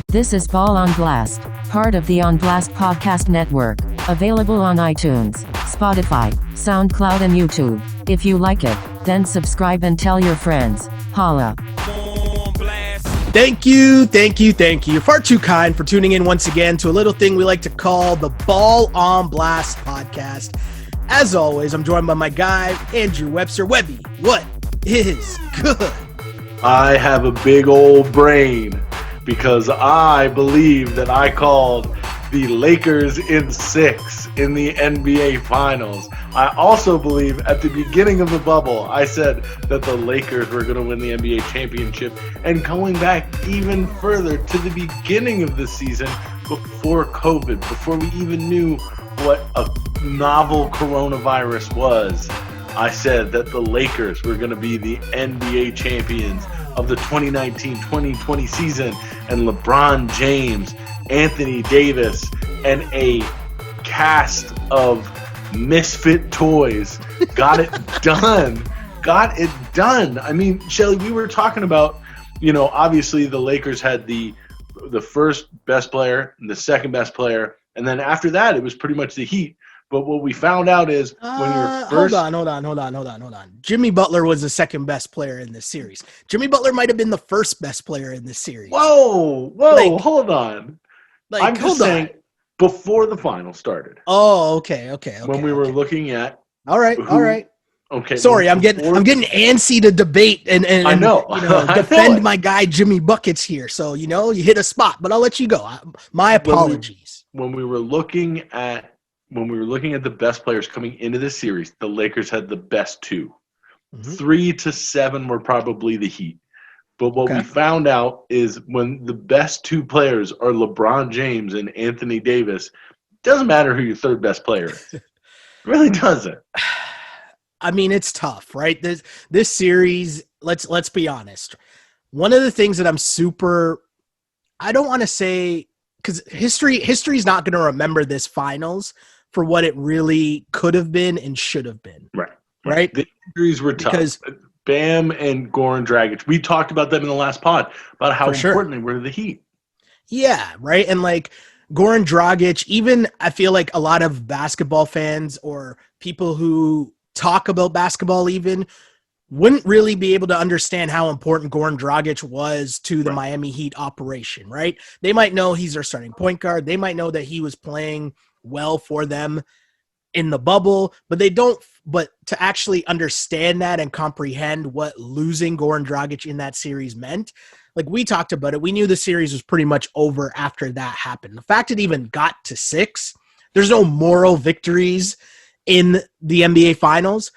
This is Ball on Blast, part of the On Blast Podcast Network, available on iTunes, Spotify, SoundCloud, and YouTube. If you like it, then subscribe and tell your friends. Holla. Thank you. Far too kind for tuning in once again to a little thing we like to call the Ball on Blast Podcast. As always, I'm joined by my guy, Andrew Webster. Webby, what is good? I have a big old brain because I believe that I called the Lakers in 6 in the NBA Finals. I also believe at the beginning of the bubble, I said that the Lakers were going to win the NBA championship. And going back even further to the beginning of the season, before COVID, before we even knew what a novel coronavirus was, I said that the Lakers were going to be the NBA champions of the 2019-2020 season, and LeBron James, Anthony Davis, and a cast of misfit toys got it done. I mean, Shelly, we were talking about, obviously the Lakers had the first best player, the second best player, and then after that it was pretty much the Heat. But what we found out is when you're first... Hold on. Jimmy Butler was the second best player in this series. Jimmy Butler might have been the first best player in this series. Whoa, hold on. I'm just saying before the final started. Oh, okay. When we were looking at... All right. Okay. Sorry, I'm getting antsy to debate and I know. Defend my guy Jimmy Buckets here. So, you hit a spot, but I'll let you go. My apologies. When we were looking at the best players coming into this series, the Lakers had the best two. 3 to 7 were probably the Heat. But what we found out is when the best two players are LeBron James and Anthony Davis, it doesn't matter who your third best player is. It really doesn't. I mean, it's tough, right? This series, let's be honest. One of the things that I don't want to say, because history's not going to remember this finals for what it really could have been and should have been. Right? The injuries were tough. Because Bam and Goran Dragic, we talked about them in the last pod, about how important they were to the Heat. Yeah, right? And Goran Dragic, even I feel like a lot of basketball fans or people who talk about basketball even wouldn't really be able to understand how important Goran Dragic was to the Miami Heat operation, right? They might know he's their starting point guard. They might know that he was playing well for them in the bubble, but to actually understand that and comprehend what losing Goran Dragic in that series meant, we talked about it. We knew the series was pretty much over after that happened. The fact it even got to 6, there's no moral victories in the NBA Finals,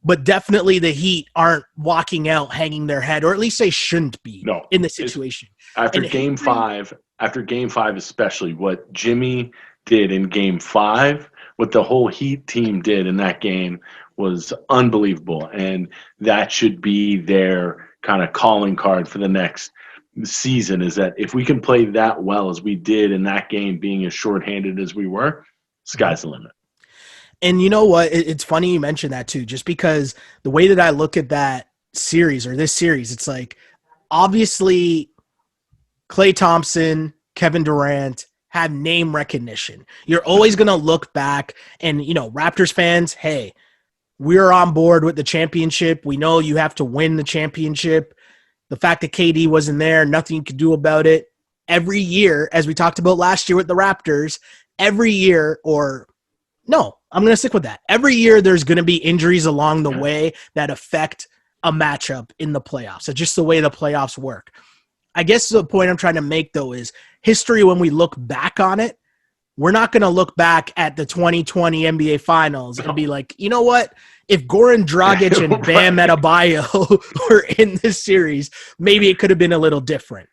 but definitely the Heat aren't walking out hanging their head, or at least they shouldn't be in the situation. After Game 5 especially, what Jimmy did in Game 5, what the whole Heat team did in that game was unbelievable, and that should be their kind of calling card for the next season, is that if we can play that well as we did in that game, being as shorthanded as we were, sky's the limit. And you know what? It's funny you mentioned that too, just because the way that I look at that series or this series, it's obviously Klay Thompson, Kevin Durant have name recognition. You're always going to look back and, Raptors fans, hey, we're on board with the championship. We know you have to win the championship. The fact that KD wasn't there, nothing you could do about it. Every year, as we talked about last year with the Raptors, I'm going to stick with that. Every year there's going to be injuries along the way that affect a matchup in the playoffs. It's just the way the playoffs work. I guess the point I'm trying to make, though, is history, when we look back on it, we're not going to look back at the 2020 NBA Finals and be like, you know what? If Goran Dragic and Bam Adebayo were in this series, maybe it could have been a little different.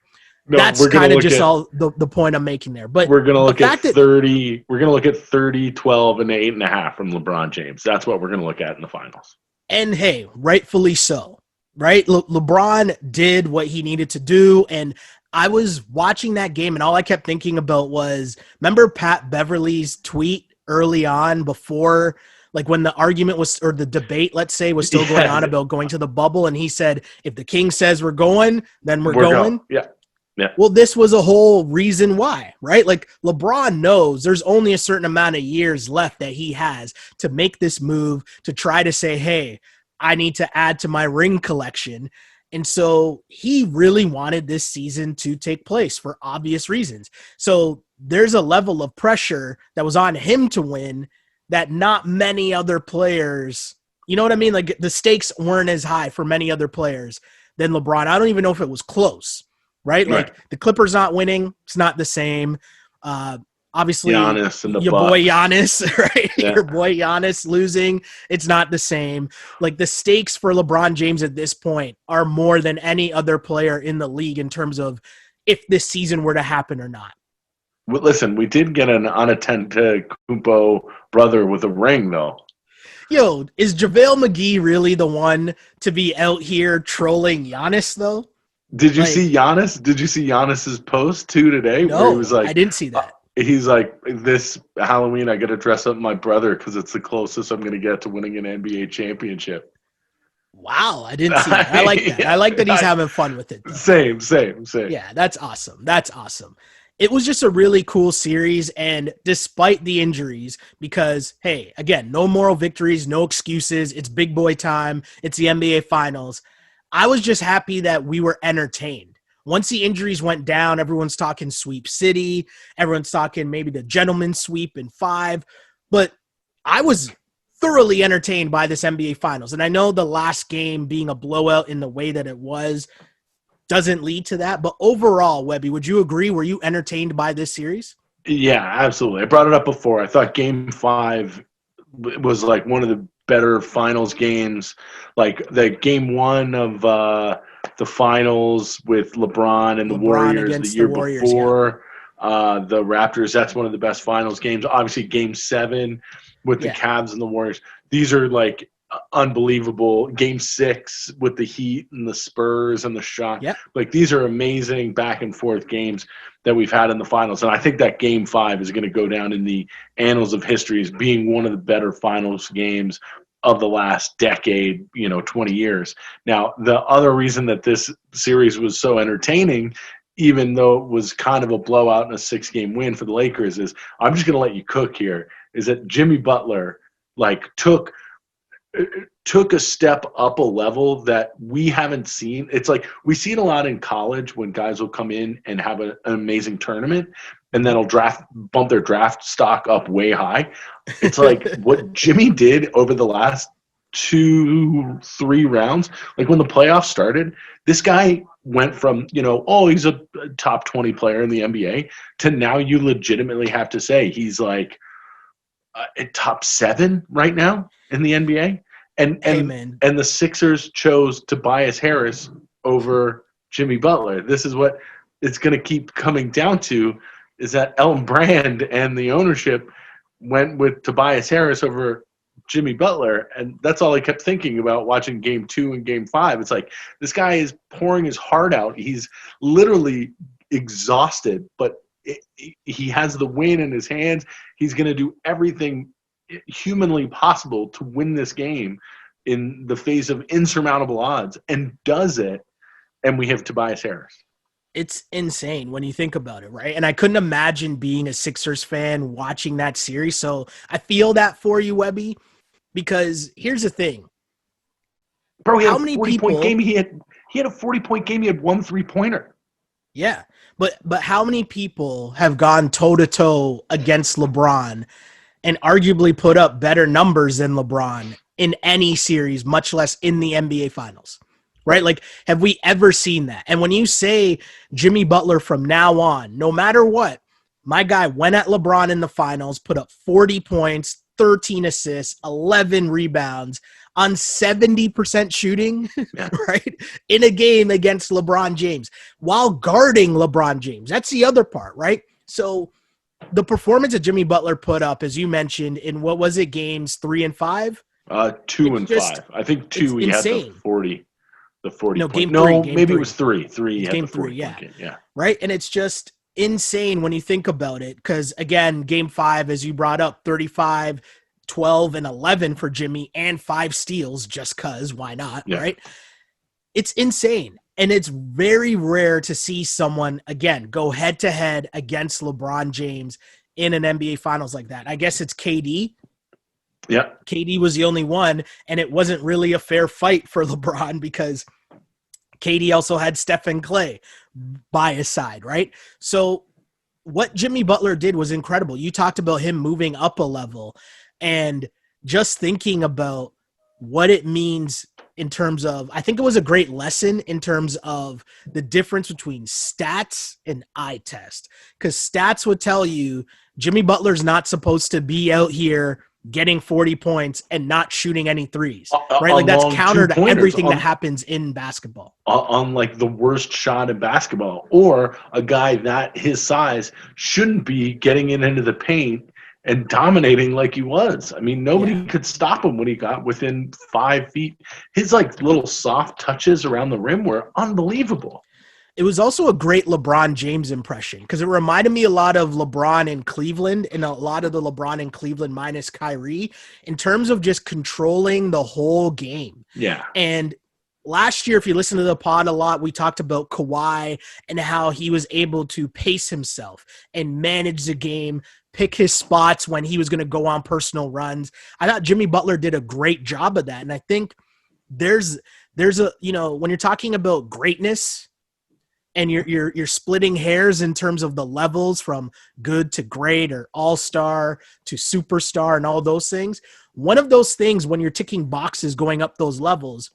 No, that's kind of just all the point I'm making there. But we're going to look at 30. We're going to look at 30, 12, and 8.5 from LeBron James. That's what we're going to look at in the finals. And hey, rightfully so, right? LeBron did what he needed to do, and I was watching that game, and all I kept thinking about was, remember Pat Beverly's tweet early on before, like when the argument was, or the debate, let's say, was still going on about going to the bubble, and he said, if the king says we're going, then we're going. Yeah. Yeah. Well, this was a whole reason why, right? Like LeBron knows there's only a certain amount of years left that he has to make this move to try to say, hey, I need to add to my ring collection. And so he really wanted this season to take place for obvious reasons. So there's a level of pressure that was on him to win that not many other players, you know what I mean? Like the stakes weren't as high for many other players than LeBron. I don't even know if it was close. Right? Like the Clippers not winning, it's not the same. Obviously, Giannis and the your Bucks. boy Giannis, right? Yeah. Your boy Giannis losing, it's not the same. Like the stakes for LeBron James at this point are more than any other player in the league in terms of if this season were to happen or not. Listen, we did get an unattended Kumpo brother with a ring, though. Yo, is JaVale McGee really the one to be out here trolling Giannis, though? Did you see Giannis? Did you see Giannis's post too today? No, where he was like, I didn't see that. He's like, this Halloween, I got to dress up my brother because it's the closest I'm going to get to winning an NBA championship. Wow, I didn't see that. I like that. I like that he's having fun with it, though. Same. Yeah, that's awesome. That's awesome. It was just a really cool series, and despite the injuries, because, hey, again, no moral victories, no excuses. It's big boy time. It's the NBA Finals. I was just happy that we were entertained. Once the injuries went down, everyone's talking sweep city. Everyone's talking maybe the gentleman's sweep in 5. But I was thoroughly entertained by this NBA Finals. And I know the last game being a blowout in the way that it was doesn't lead to that. But overall, Webby, would you agree? Were you entertained by this series? Yeah, absolutely. I brought it up before. I thought Game 5 was like one of the better finals games, like the Game 1 of the finals with LeBron and the Warriors the year before. Yeah. The Raptors, that's one of the best finals games. Obviously, Game 7 with the Cavs and the Warriors. These are like unbelievable. Game 6 with the Heat and the Spurs and the shot. Yep. Like these are amazing back and forth games that we've had in the finals. And I think that Game 5 is going to go down in the annals of history as being one of the better finals games of the last decade, 20 years. Now, the other reason that this series was so entertaining, even though it was kind of a blowout and a 6-game win for the Lakers, is I'm just going to let you cook here, is that Jimmy Butler took a step up a level that we haven't seen. It's like we see it a lot in college when guys will come in and have an amazing tournament and then bump their draft stock up way high. It's like what Jimmy did over the last 2-3 rounds, like when the playoffs started, this guy went from, he's a top 20 player in the NBA to now you legitimately have to say he's like top 7 right now in the NBA. And the Sixers chose Tobias Harris over Jimmy Butler. This is what it's going to keep coming down to, is that Elton Brand and the ownership went with Tobias Harris over Jimmy Butler. And that's all I kept thinking about watching Game 2 and Game 5. It's like this guy is pouring his heart out. He's literally exhausted, but he has the win in his hands. He's going to do everything humanly possible to win this game in the face of insurmountable odds, and does it. And we have Tobias Harris. It's insane when you think about it, right? And I couldn't imagine being a Sixers fan watching that series. So I feel that for you, Webby, because here's the thing. Bro, he had a 40-point game. He had a 40-point game. He had 1 3-pointer. Yeah. But how many people have gone toe-to-toe against LeBron and arguably put up better numbers than LeBron in any series, much less in the NBA Finals, right? Like, have we ever seen that? And when you say Jimmy Butler from now on, no matter what, my guy went at LeBron in the finals, put up 40 points, 13 assists, 11 rebounds on 70% shooting, right? In a game against LeBron James while guarding LeBron James. That's the other part, right? So the performance that Jimmy Butler put up, as you mentioned, in what was it, games 3 and 5? 2 and 5. I think 2 he insane. had the 40. The 40. No, game 3. No, game maybe 3. It was 3. 3. He had game the 40 3. Yeah. Game. Yeah. Right, and it's just insane when you think about it. Because again, game 5, as you brought up, 35, 12, and 11 for Jimmy, and 5 steals. Just cause, why not? Yeah. Right? It's insane. And it's very rare to see someone, again, go head-to-head against LeBron James in an NBA Finals like that. I guess it's KD. Yeah. KD was the only one, and it wasn't really a fair fight for LeBron because KD also had Steph and Clay by his side, right? So what Jimmy Butler did was incredible. You talked about him moving up a level and just thinking about what it means in terms of, I think it was a great lesson in terms of the difference between stats and eye test. Because stats would tell you Jimmy Butler's not supposed to be out here getting 40 points and not shooting any threes, right? Like that's counter to everything that happens in basketball. On like the worst shot in basketball, or a guy that his size shouldn't be getting into the paint and dominating like he was. I mean, nobody could stop him when he got within 5 feet. His like little soft touches around the rim were unbelievable. It was also a great LeBron James impression because it reminded me a lot of LeBron in Cleveland and a lot of the LeBron in Cleveland minus Kyrie in terms of just controlling the whole game. Yeah. And last year, if you listen to the pod a lot, we talked about Kawhi and how he was able to pace himself and manage the game, pick his spots when he was going to go on personal runs. I thought Jimmy Butler did a great job of that. And I think there's a, when you're talking about greatness, and you're splitting hairs in terms of the levels from good to great or all-star to superstar and all those things. One of those things when you're ticking boxes going up those levels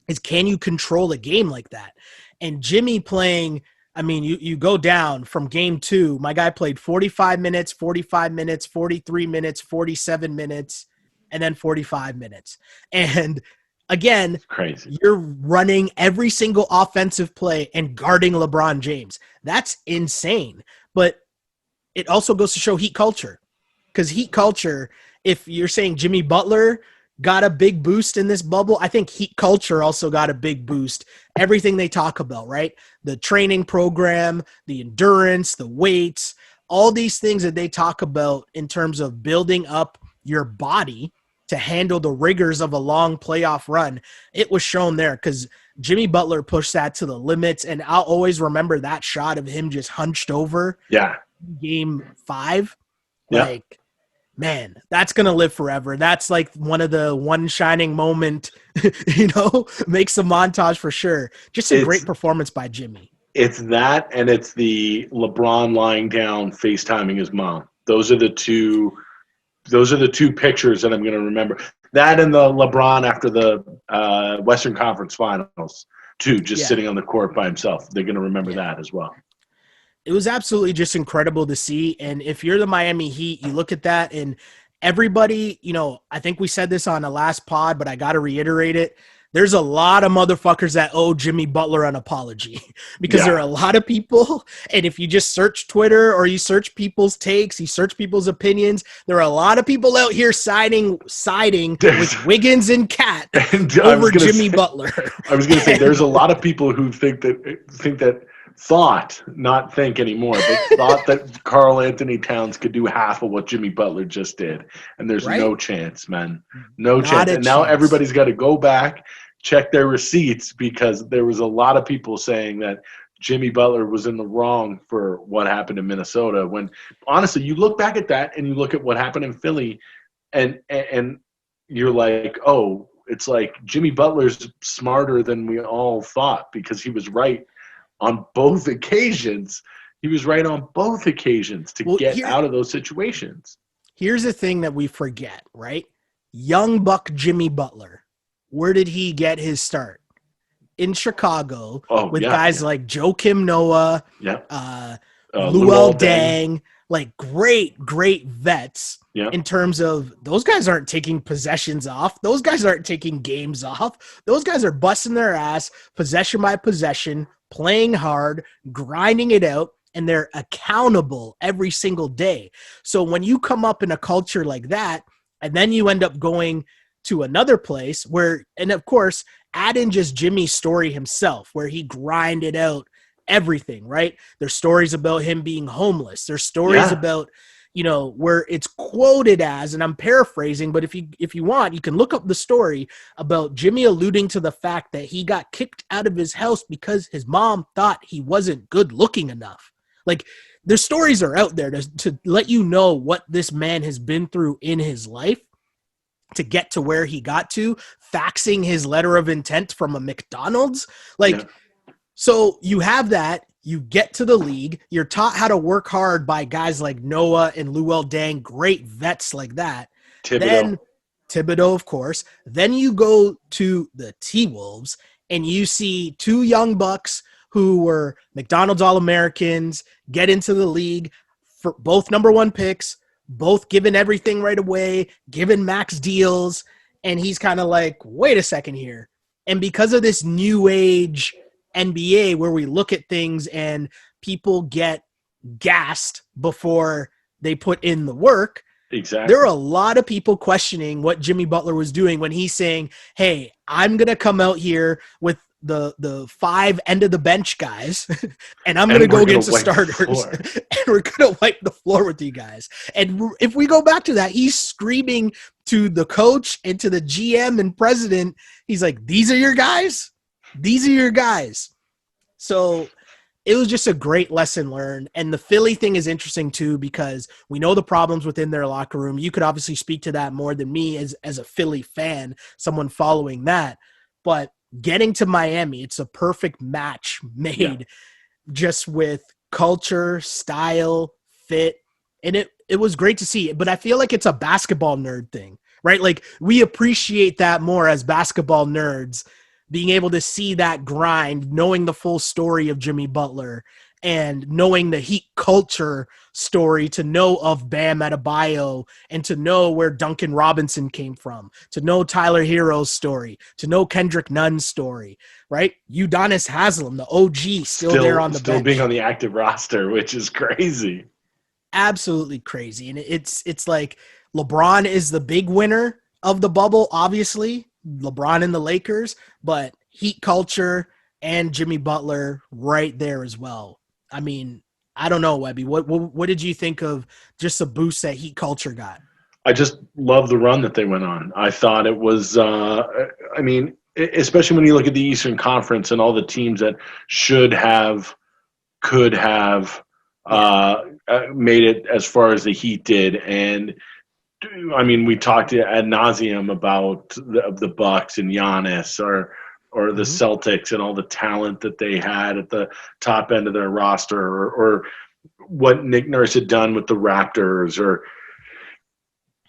is, can you control a game like that? And Jimmy playing, I mean, you go down from game 2, my guy played 45 minutes, 45 minutes, 43 minutes, 47 minutes, and then 45 minutes. And again, crazy. You're running every single offensive play and guarding LeBron James. That's insane. But it also goes to show Heat culture. Because Heat culture, if you're saying Jimmy Butler got a big boost in this bubble, I think Heat culture also got a big boost. Everything they talk about, right? The training program, the endurance, the weights, all these things that they talk about in terms of building up your body to handle the rigors of a long playoff run, it was shown there because Jimmy Butler pushed that to the limits. And I'll always remember that shot of him just hunched over. Yeah. Game 5. Yeah. Like, man, that's going to live forever. That's like one shining moment, makes a montage for sure. Just a great performance by Jimmy. It's that, and it's the LeBron lying down, FaceTiming his mom. Those are the two pictures that I'm going to remember. That and the LeBron after the Western Conference Finals, too, just sitting on the court by himself. They're going to remember that as well. It was absolutely just incredible to see. And if you're the Miami Heat, you look at that and everybody, I think we said this on the last pod, but I got to reiterate it. There's a lot of motherfuckers that owe Jimmy Butler an apology because there are a lot of people. And if you just search Twitter or you search people's takes, you search people's opinions, there are a lot of people out here siding with Wiggins and Cat over Jimmy Butler. I was going to say there's a lot of people who not think anymore, but thought that Karl Anthony Towns could do half of what Jimmy Butler just did. And there's no chance, man. No chance. And now everybody's got to go back, check their receipts, because there was a lot of people saying that Jimmy Butler was in the wrong for what happened in Minnesota. When honestly, you look back at that and you look at what happened in Philly and you're like, oh, it's like Jimmy Butler's smarter than we all thought because he was right on both occasions. He was right on both occasions to get out of those situations. Here's the thing that we forget, right? Young buck Jimmy Butler. Where did he get his start? In Chicago with guys like Joakim Noah, Luol Deng, like great vets in terms of those guys aren't taking possessions off. Those guys aren't taking games off. Those guys are busting their ass possession by possession, playing hard, grinding it out, and they're accountable every single day. So when you come up in a culture like that, and then you end up going to another place where, and of course, add in just Jimmy's story himself, where he grinded out everything, right? There's stories about him being homeless. There's stories about where it's quoted as, and I'm paraphrasing, but if you want, you can look up the story about Jimmy alluding to the fact that he got kicked out of his house because his mom thought he wasn't good looking enough. Like, the stories are out there to let you know what this man has been through in his life to get to where he got to, faxing his letter of intent from a McDonald's. So you have that, you get to the league, you're taught how to work hard by guys like Noah and Wnba, great vets like that. Then Thibodeau, of course. Then you go to the T-Wolves and you see two young bucks who were McDonald's All-Americans get into the league for both number 1 picks, both given everything right away, given max deals, and he's kind of like, wait a second here. And because of this new age NBA where we look at things and people get gassed before they put in the work, exactly, there are a lot of people questioning what Jimmy Butler was doing when he's saying, hey, I'm going to come out here with the 5 end of the bench guys and I'm going to go against the starters and we're going to wipe the floor with you guys. And if we go back to that, he's screaming to the coach and to the GM and president. He's like, these are your guys. These are your guys. So it was just a great lesson learned. And the Philly thing is interesting too, because we know the problems within their locker room. You could obviously speak to that more than me as a Philly fan, someone following that, but getting to Miami, it's a perfect match made just with culture, style, fit. And it was great to see. But I feel like it's a basketball nerd thing, right? Like, we appreciate that more as basketball nerds, being able to see that grind, knowing the full story of Jimmy Butler and knowing the Heat culture story, to know of Bam Adebayo and to know where Duncan Robinson came from, to know Tyler Hero's story, to know Kendrick Nunn's story, right? Udonis Haslem, the OG, still there on the bench. Still being on the active roster, which is crazy. Absolutely crazy. And it's like LeBron is the big winner of the bubble, obviously. LeBron and the Lakers, but Heat culture and Jimmy Butler right there as well. I mean, I don't know, Webby. What did you think of just the boost that Heat culture got? I just love the run that they went on. I thought it was, especially when you look at the Eastern Conference and all the teams that should have, could have made it as far as the Heat did. And I mean, we talked ad nauseum about the Bucks and Giannis or the Celtics and all the talent that they had at the top end of their roster, or what Nick Nurse had done with the Raptors.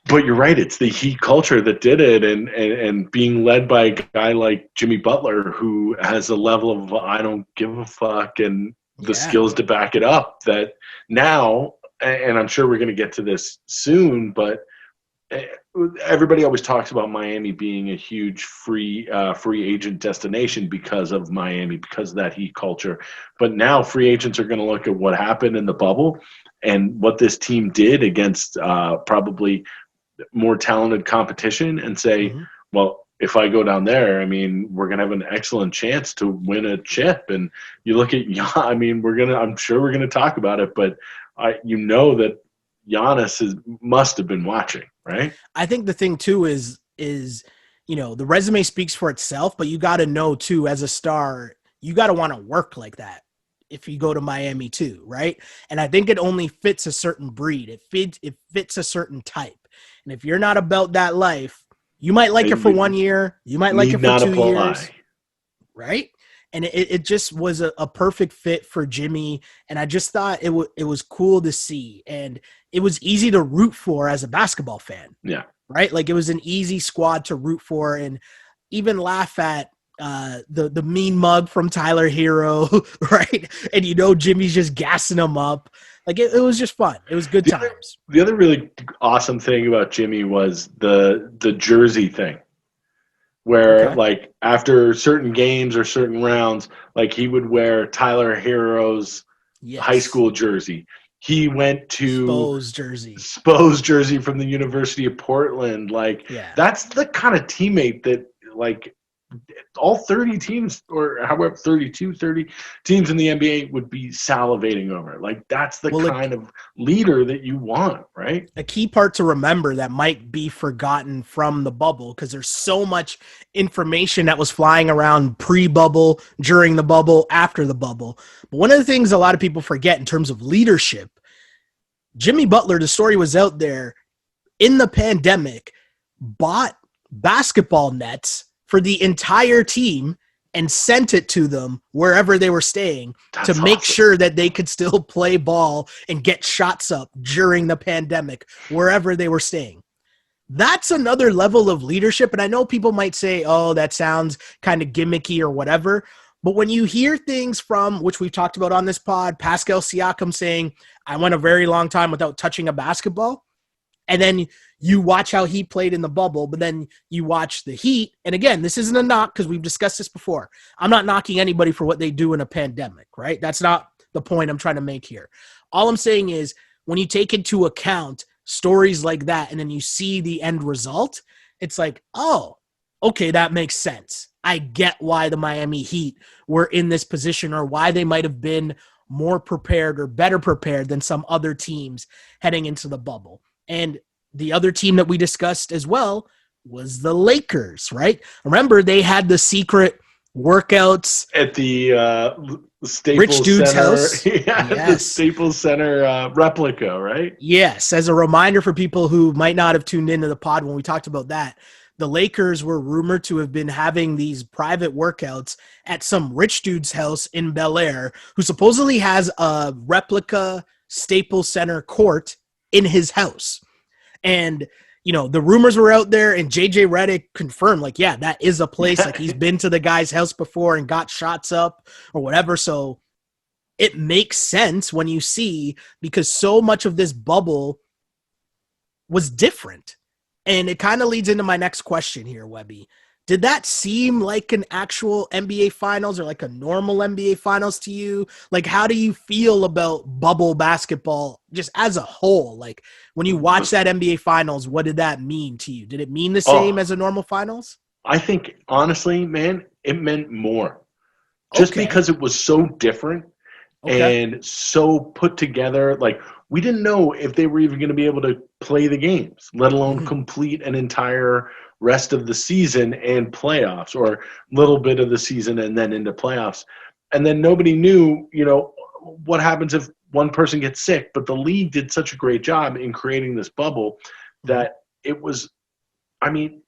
But you're right, it's the Heat culture that did it, and being led by a guy like Jimmy Butler, who has a level of I don't give a fuck and the skills to back it up, that now, and I'm sure we're going to get to this soon, but everybody always talks about Miami being a huge free agent destination because of Miami, because of that Heat culture. But now free agents are going to look at what happened in the bubble and what this team did against probably more talented competition and say, well, if I go down there, I mean, we're going to have an excellent chance to win a chip. And you look at, I'm sure we're going to talk about it, but that Giannis must have been watching, right? I think the thing too is the resume speaks for itself, but you got to know too, as a star, you got to want to work like that if you go to Miami too, right? And I think it only fits a certain breed. It fits a certain type. And if you're not about that life, you might like it for 1 year, you might like it for 2 years, right? And it just was a perfect fit for Jimmy. And I just thought it was cool to see. And it was easy to root for as a basketball fan. Yeah. Right? Like, it was an easy squad to root for and even laugh at the mean mug from Tyler Hero, right? And Jimmy's just gassing him up. Like, it was just fun. It was good times. The other really awesome thing about Jimmy was the jersey thing. Where, like, after certain games or certain rounds, like, he would wear Tyler Hero's high school jersey. He went to Spo's jersey from the University of Portland. Like, that's the kind of teammate that, like, all 30 teams, or however 32, 30 teams in the NBA would be salivating over it. Like, that's the kind of leader that you want, right? A key part to remember that might be forgotten from the bubble, because there's so much information that was flying around pre-bubble, during the bubble, after the bubble. But one of the things a lot of people forget in terms of leadership, Jimmy Butler, the story was out there, in the pandemic, bought basketball nets for the entire team and sent it to them wherever they were staying to make sure that they could still play ball and get shots up during the pandemic wherever they were staying. That's another level of leadership. And I know people might say, oh, that sounds kind of gimmicky or whatever. But when you hear things from, which we've talked about on this pod, Pascal Siakam saying, I went a very long time without touching a basketball. And then you watch how he played in the bubble, but then you watch the Heat. And again, this isn't a knock because we've discussed this before. I'm not knocking anybody for what they do in a pandemic, right? That's not the point I'm trying to make here. All I'm saying is when you take into account stories like that and then you see the end result, it's like, oh, okay, that makes sense. I get why the Miami Heat were in this position, or why they might have been more prepared or better prepared than some other teams heading into the bubble. And the other team that we discussed as well was the Lakers, right? Remember, they had the secret workouts at the Staples Rich Dude's Center. house. Yeah, yes. The Staples Center replica, right? Yes. As a reminder for people who might not have tuned into the pod when we talked about that, the Lakers were rumored to have been having these private workouts at some rich dude's house in Bel Air, who supposedly has a replica Staples Center court in his house. And, you know, the rumors were out there, and JJ Redick confirmed, like, yeah, that is a place. Like, he's been to the guy's house before and got shots up or whatever. So it makes sense when you see, because so much of this bubble was different. And it kind of leads into my next question here, Webby. Did that seem like an actual NBA Finals or like a normal NBA Finals to you? Like, how do you feel about bubble basketball just as a whole? Like, when you watch that NBA Finals, what did that mean to you? Did it mean the same as a normal Finals? I think, honestly, man, it meant more. Just because it was so different and so put together. Like, we didn't know if they were even going to be able to play the games, let alone complete an entire rest of the season and playoffs, or a little bit of the season and then into playoffs. And then nobody knew, you know, what happens if one person gets sick. But the league did such a great job in creating this bubble that it was, I mean,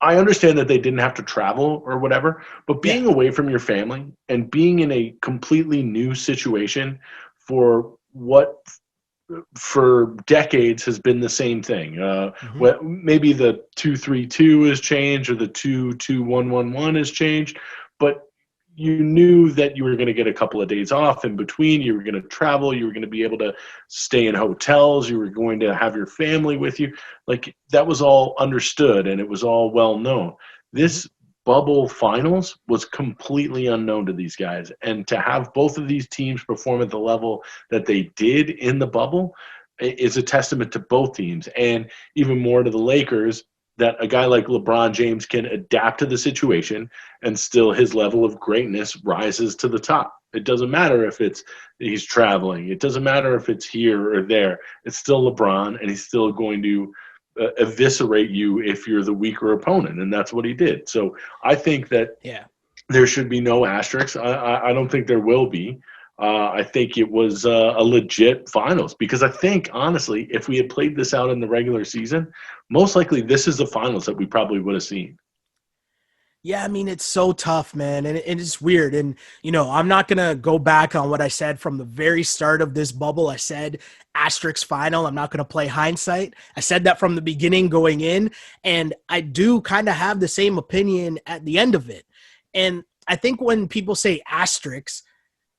I understand that they didn't have to travel or whatever, but being away from your family and being in a completely new situation for what for decades has been the same thing. Maybe the 2-3-2 has changed, or the 2-2-1-1-1 has changed, but you knew that you were going to get a couple of days off in between. You were going to travel. You were going to be able to stay in hotels. You were going to have your family with you. Like, that was all understood, and it was all well known. This bubble finals was completely unknown to these guys. And to have both of these teams perform at the level that they did in the bubble is a testament to both teams, and even more to the Lakers, that a guy like LeBron James can adapt to the situation and still his level of greatness rises to the top. It doesn't matter if he's traveling. It doesn't matter if it's here or there. It's still LeBron, and he's still going to eviscerate you if you're the weaker opponent, and that's what he did. So I think that there should be no asterisks. I don't think there will be. I think it was a legit finals, because I think, honestly, if we had played this out in the regular season, most likely this is the finals that we probably would have seen. Yeah, I mean, it's so tough, man, and it's weird. And, you know, I'm not going to go back on what I said from the very start of this bubble. I said asterisk final. I'm not going to play hindsight. I said that from the beginning going in, and I do kind of have the same opinion at the end of it. And I think when people say asterisks,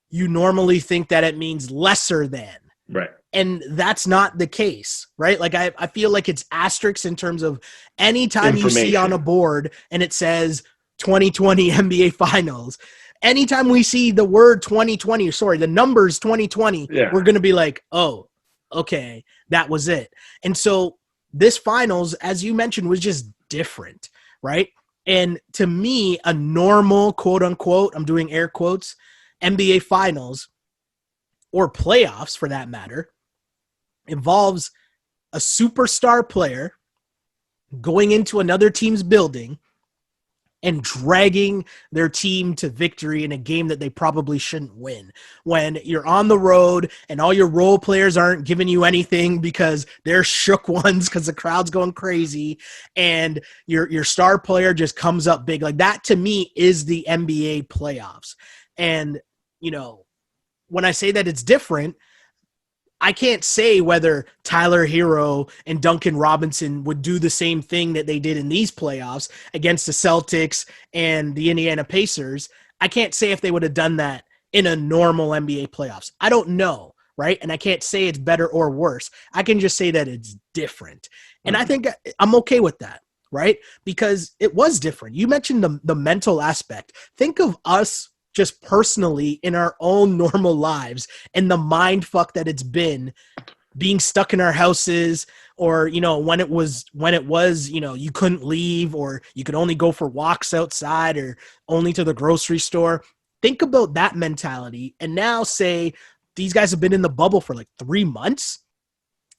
you normally think that it means lesser than. Right. And that's not the case, right? Like, I feel like it's asterisks in terms of anytime you see on a board and it says 2020 NBA Finals, anytime we see the word 2020, the numbers 2020, we're going to be like, oh, okay, that was it. And so this finals, as you mentioned, was just different, right? And to me, a normal, quote unquote, I'm doing air quotes, NBA finals or playoffs for that matter, involves a superstar player going into another team's building and dragging their team to victory in a game that they probably shouldn't win. When you're on the road and all your role players aren't giving you anything because they're shook ones because the crowd's going crazy, and your star player just comes up big. Like that to me is the NBA playoffs. And, you know, when I say that it's different, I can't say whether Tyler Hero and Duncan Robinson would do the same thing that they did in these playoffs against the Celtics and the Indiana Pacers. I can't say if they would have done that in a normal NBA playoffs. I don't know, right? And I can't say it's better or worse. I can just say that it's different. And I think I'm okay with that, right? Because it was different. You mentioned the mental aspect. Think of us just personally in our own normal lives and the mind fuck that it's been being stuck in our houses, or, you know, when it was, you know, you couldn't leave or you could only go for walks outside or only to the grocery store. Think about that mentality. And now say these guys have been in the bubble for like 3 months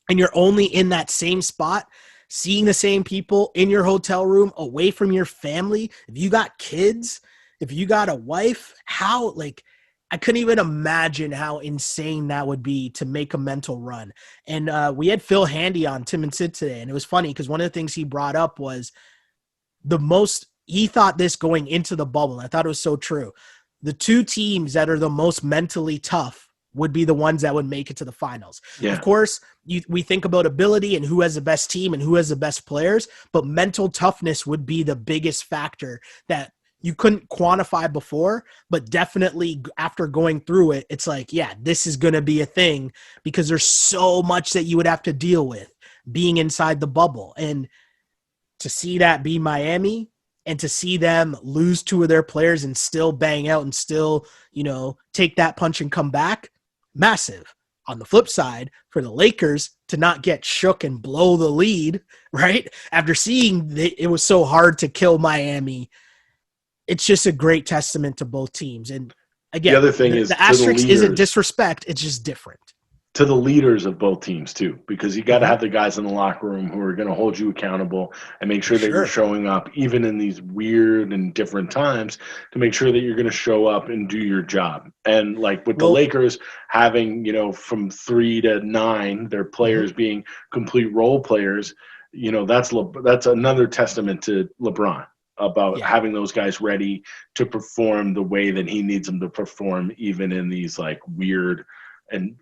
and you're only in that same spot, seeing the same people in your hotel room, away from your family. If you got kids, if you got a wife, how, like, I couldn't even imagine how insane that would be to make a mental run. And we had Phil Handy on Tim and Sid today, and it was funny because one of the things he brought up was he thought this going into the bubble. And I thought it was so true. The two teams that are the most mentally tough would be the ones that would make it to the finals. Yeah. Of course, we think about ability and who has the best team and who has the best players, but mental toughness would be the biggest factor that you couldn't quantify before, but definitely after going through it, it's like, yeah, this is going to be a thing because there's so much that you would have to deal with being inside the bubble. And to see that be Miami and to see them lose 2 of their players and still bang out and still, you know, take that punch and come back, massive. On the flip side, for the Lakers to not get shook and blow the lead, right? After seeing it was so hard to kill Miami, it's just a great testament to both teams. And again, the other thing is the asterisk isn't disrespect. It's just different. To the leaders of both teams too, because you got to have the guys in the locker room who are going to hold you accountable and make sure that you're showing up even in these weird and different times, to make sure that you're going to show up and do your job. And like with the Lakers having, you know, from 3 to 9, their players being complete role players, you know, that's another testament to LeBron about having those guys ready to perform the way that he needs them to perform, even in these like weird and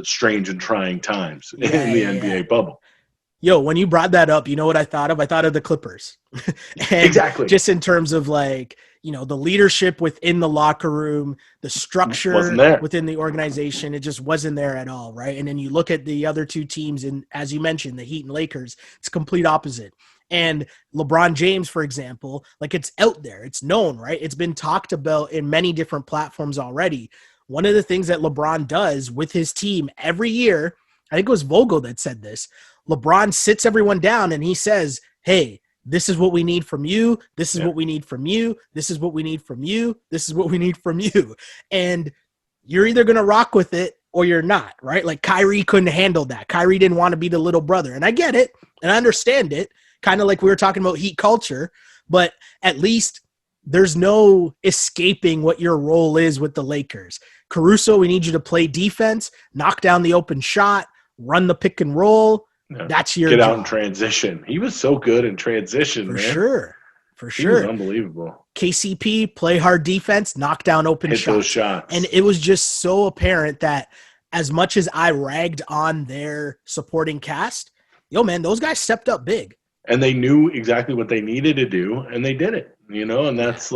strange and trying times in the NBA bubble. Yo, when you brought that up, you know what I thought of? I thought of the Clippers. Exactly. Just in terms of like, you know, the leadership within the locker room, the structure within the organization, it just wasn't there at all, right? And then you look at the other 2 teams, and as you mentioned, the Heat and Lakers, it's complete opposite. And LeBron James, for example, like it's out there. It's known, right? It's been talked about in many different platforms already. One of the things that LeBron does with his team every year, I think it was Vogel that said this, LeBron sits everyone down and he says, hey, this is what we need from you. This is what we need from you. This is what we need from you. This is what we need from you. And you're either going to rock with it or you're not, right? Like Kyrie couldn't handle that. Kyrie didn't want to be the little brother. And I get it. And I understand it. Kind of like we were talking about Heat culture, but at least there's no escaping what your role is with the Lakers. Caruso, we need you to play defense, knock down the open shot, run the pick and roll. Yeah. That's your job. Get out in transition. He was so good in transition, for man. For he sure. Was unbelievable. KCP, play hard defense, knock down open shots. Hit those shots. And it was just so apparent that as much as I ragged on their supporting cast, yo, man, those guys stepped up big. And they knew exactly what they needed to do, and they did it, you know, and that's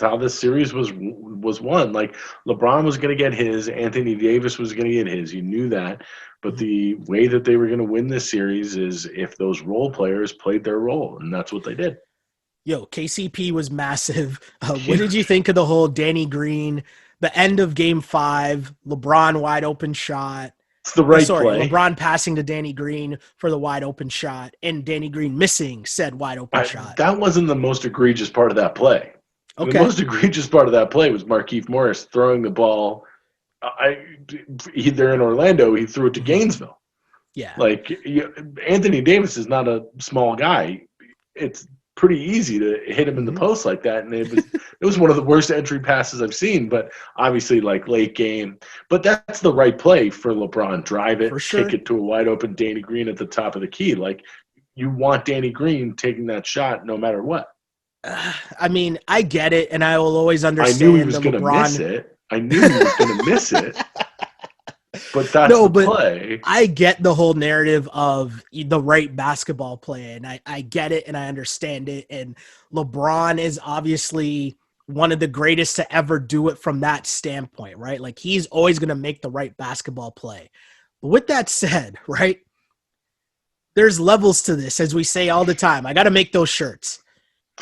how this series was won. Like, LeBron was going to get his, Anthony Davis was going to get his. You knew that. But the way that they were going to win this series is if those role players played their role, and that's what they did. Yo, KCP was massive. What did you think of the whole Danny Green, the end of Game 5, LeBron wide open shot? It's the right sorry, play. LeBron passing to Danny Green for the wide open shot and Danny Green missing said wide open shot. That wasn't the most egregious part of that play. Okay. The most egregious part of that play was Markieff Morris throwing the ball. They're in Orlando. He threw it to Gainesville. Yeah. Like, Anthony Davis is not a small guy. It's pretty easy to hit him in the post like that, and it was one of the worst entry passes I've seen. But obviously, like, late game. But that's the right play for LeBron. Drive it, kick it to a wide open Danny Green at the top of the key. Like, you want Danny Green taking that shot no matter what. I mean, I get it, and I will always understand. I knew he was going to miss it. But that's the play. I get the whole narrative of the right basketball play, and I get it, and I understand it. And LeBron is obviously one of the greatest to ever do it from that standpoint, right? Like, he's always going to make the right basketball play. But with that said, right, there's levels to this, as we say all the time. I got to make those shirts.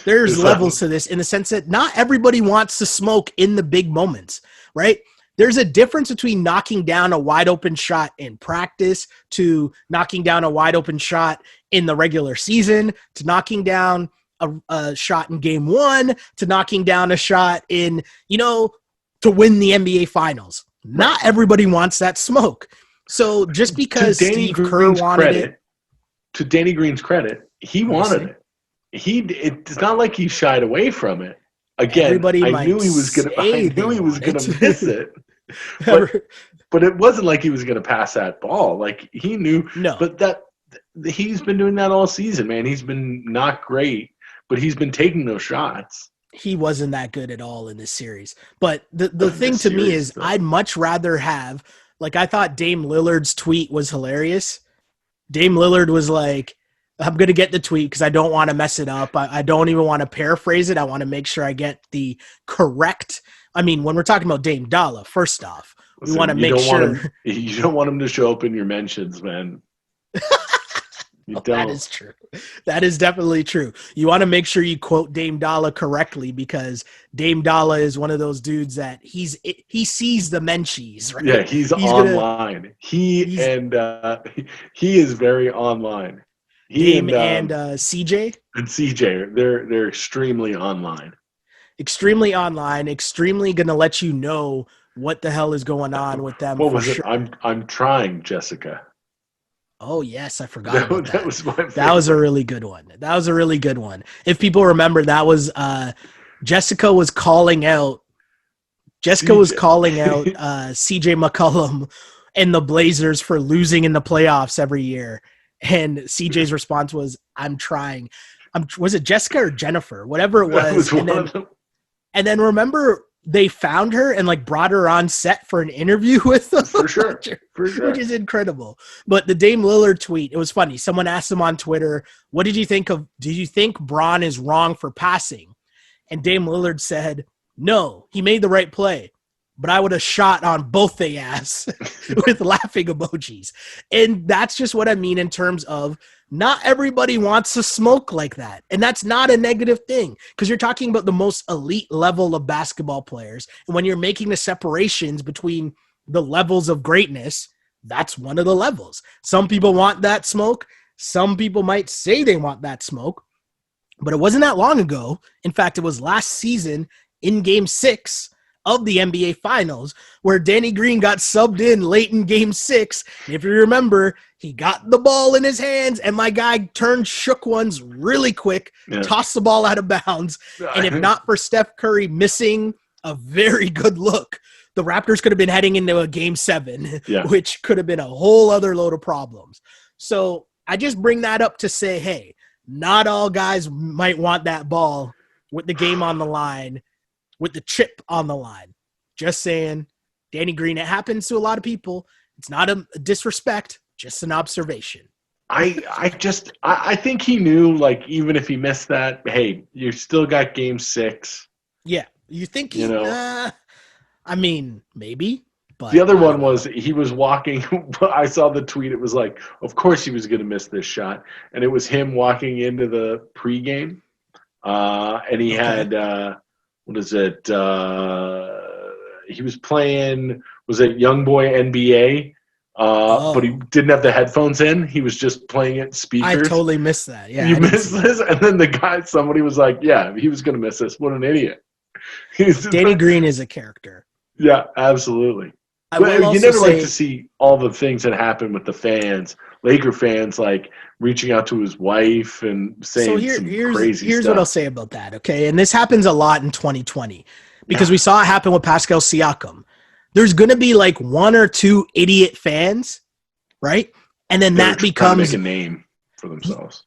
There's levels to this in the sense that not everybody wants to smoke in the big moments, right? There's a difference between knocking down a wide open shot in practice to knocking down a wide open shot in the regular season to knocking down a shot in game 1 to knocking down a shot in, to win the NBA finals. Not everybody wants that smoke. So just because Steve Kerr wanted it. To Danny Green's credit, he wanted it. It's not like he shied away from it. Again, I knew he was going to miss it. But it wasn't like he was going to pass that ball. Like, he knew. No. But he's been doing that all season, man. He's been not great, but he's been taking those shots. He wasn't that good at all in this series. But the thing to me is, I'd much rather have, like, I thought Dame Lillard's tweet was hilarious. Dame Lillard was like, I'm going to get the tweet because I don't want to mess it up. I don't even want to paraphrase it. I want to make sure I get the correct. I mean, when we're talking about Dame Dollar, first off, we want to make sure. You don't want him to show up in your mentions, man. You don't. That is true. That is definitely true. You want to make sure you quote Dame Dollar correctly because Dame Dollar is one of those dudes that he sees the menchies, right? Yeah, he's online. He is very online. Dame and CJ? And CJ, they're extremely online. Extremely online, extremely going to let you know what the hell is going on with them. What was it? I'm trying, Jessica. Oh, yes, I forgot about that. That was my favorite. That was a really good one. If people remember, that was Jessica was calling out CJ McCollum and the Blazers for losing in the playoffs every year. And CJ's response was, I'm trying. Was it Jessica or Jennifer? Whatever it was. And then remember, they found her and like brought her on set for an interview with them. For sure. Which is incredible. But the Dame Lillard tweet, it was funny. Someone asked him on Twitter, what did you think Bron is wrong for passing? And Dame Lillard said, no, he made the right play. But I would have shot on both the ass with laughing emojis. And that's just what I mean in terms of not everybody wants to smoke like that. And that's not a negative thing because you're talking about the most elite level of basketball players. And when you're making the separations between the levels of greatness, that's one of the levels. Some people want that smoke. Some people might say they want that smoke. But it wasn't that long ago. In fact, it was last season in Game 6 of the NBA Finals, where Danny Green got subbed in late in Game 6. And if you remember, he got the ball in his hands, and my guy shook ones really quick, tossed the ball out of bounds. And if not for Steph Curry missing a very good look, the Raptors could have been heading into a Game 7, which could have been a whole other load of problems. So I just bring that up to say, hey, not all guys might want that ball with the game on the line, with the chip on the line. Just saying, Danny Green, it happens to a lot of people. It's not a disrespect, just an observation. I think he knew, like, even if he missed that, hey, you still got Game 6. Yeah. You think I mean, maybe. But the other one was he was walking. I saw the tweet. It was like, of course he was going to miss this shot. And it was him walking into the pregame. And he had what is it? He was playing, was it Wnba? but he didn't have the headphones in. He was just playing it speakers. I totally missed that. Yeah, you missed this? And then somebody was like, yeah, he was going to miss this. What an idiot. Danny Green is a character. Yeah, absolutely. But you never like to see all the things that happen with the fans, Laker fans, like reaching out to his wife and saying crazy stuff. Here's what I'll say about that, okay? And this happens a lot in 2020 because we saw it happen with Pascal Siakam. There's going to be like one or two idiot fans, right? And then that becomes make a name for themselves.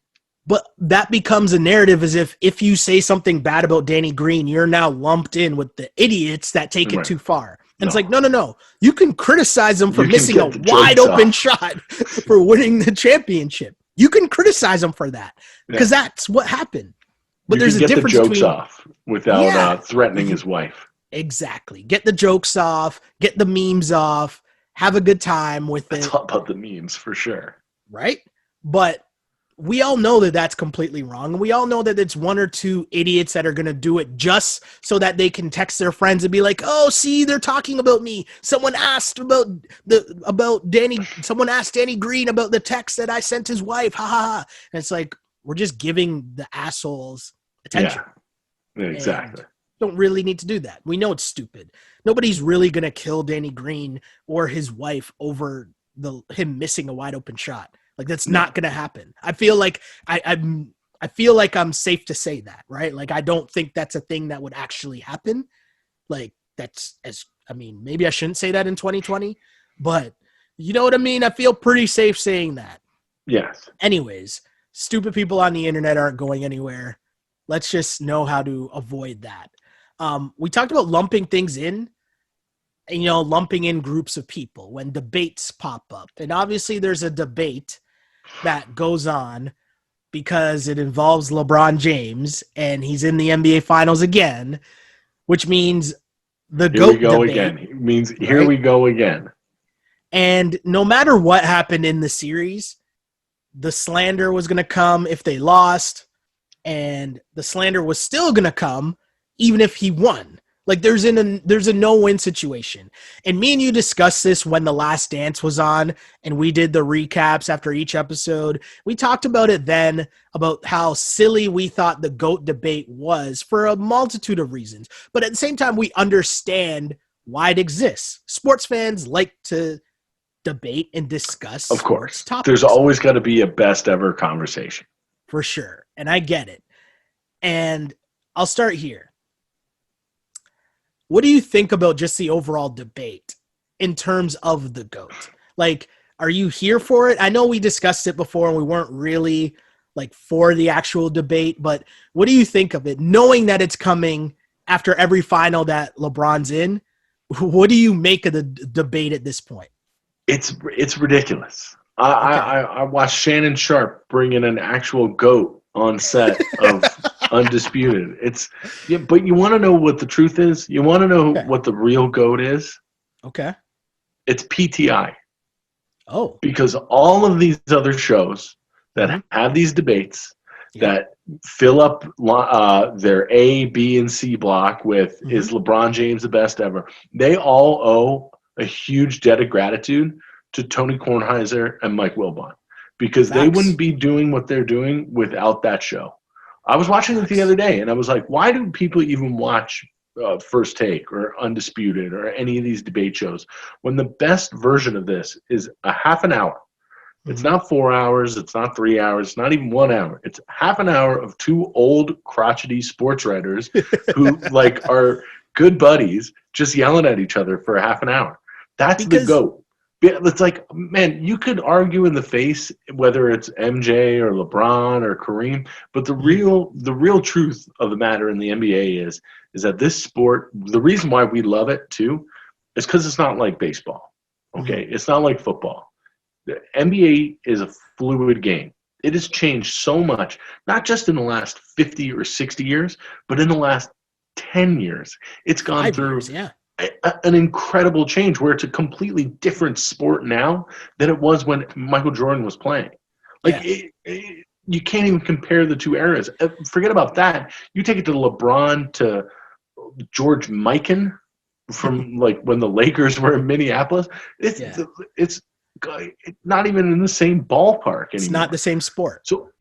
But that becomes a narrative as if you say something bad about Danny Green, you're now lumped in with the idiots that take it too far. And it's like, no. You can criticize them for missing a wide open shot for winning the championship. You can criticize them for that because that's what happened. But there's a difference between the jokes off without threatening his wife. Exactly. Get the jokes off, get the memes off, have a good time with it. It's all about the memes for sure. Right? But we all know that that's completely wrong. And we all know that it's one or two idiots that are going to do it just so that they can text their friends and be like, oh, see, they're talking about me. Someone asked someone asked Danny Green about the text that I sent his wife. Ha ha ha. And it's like, we're just giving the assholes attention. Yeah, exactly. And don't really need to do that. We know it's stupid. Nobody's really going to kill Danny Green or his wife over him missing a wide open shot. Like that's not going to happen. I feel like I feel like I'm safe to say that, right? Like I don't think that's a thing that would actually happen. Like maybe I shouldn't say that in 2020, but you know what I mean? I feel pretty safe saying that. Yes. Anyways, stupid people on the internet aren't going anywhere. Let's just know how to avoid that. We talked about lumping things in. Lumping in groups of people when debates pop up. And obviously there's a debate that goes on because it involves LeBron James and he's in the NBA Finals again, which means the GOAT debate. Here we go again. It means here we go again. And no matter what happened in the series, the slander was going to come if they lost, and the slander was still going to come even if he won. Like there's a no-win situation. And me and you discussed this when The Last Dance was on and we did the recaps after each episode. We talked about it then, about how silly we thought the GOAT debate was for a multitude of reasons. But at the same time, we understand why it exists. Sports fans like to debate and discuss. Of course. Topics. There's always got to be a best ever conversation. For sure. And I get it. And I'll start here. What do you think about just the overall debate in terms of the GOAT? Like, are you here for it? I know we discussed it before and we weren't really like for the actual debate, but what do you think of it? Knowing that it's coming after every final that LeBron's in, what do you make of the debate at this point? It's ridiculous. I watched Shannon Sharp bring in an actual GOAT on set of Undisputed. But you want to know what the truth is? You want to know what the real GOAT is? Okay. It's PTI. Oh. Because all of these other shows that have these debates that fill up their A, B, and C block with is LeBron James the best ever, they all owe a huge debt of gratitude to Tony Kornheiser and Mike Wilbon, because they wouldn't be doing what they're doing without that show. I was watching it the other day, and I was like, why do people even watch First Take or Undisputed or any of these debate shows when the best version of this is a half an hour? It's not 4 hours. It's not 3 hours. It's not even 1 hour. It's half an hour of two old crotchety sports writers who like are good buddies just yelling at each other for a half an hour. That's the GOAT. It's like, man, you could argue in the face whether it's MJ or LeBron or Kareem, but the real truth of the matter in the NBA is that this sport, the reason why we love it too, is because it's not like baseball. Okay, it's not like football. The NBA is a fluid game. It has changed so much, not just in the last 50 or 60 years, but in the last 10 years. It's gone through an incredible change where it's a completely different sport now than it was when Michael Jordan was playing. Like, you can't even compare the two eras. Forget about that. You take it to LeBron, to George Mikan from like when the Lakers were in Minneapolis. It's not even in the same ballpark anymore. It's not the same sport. So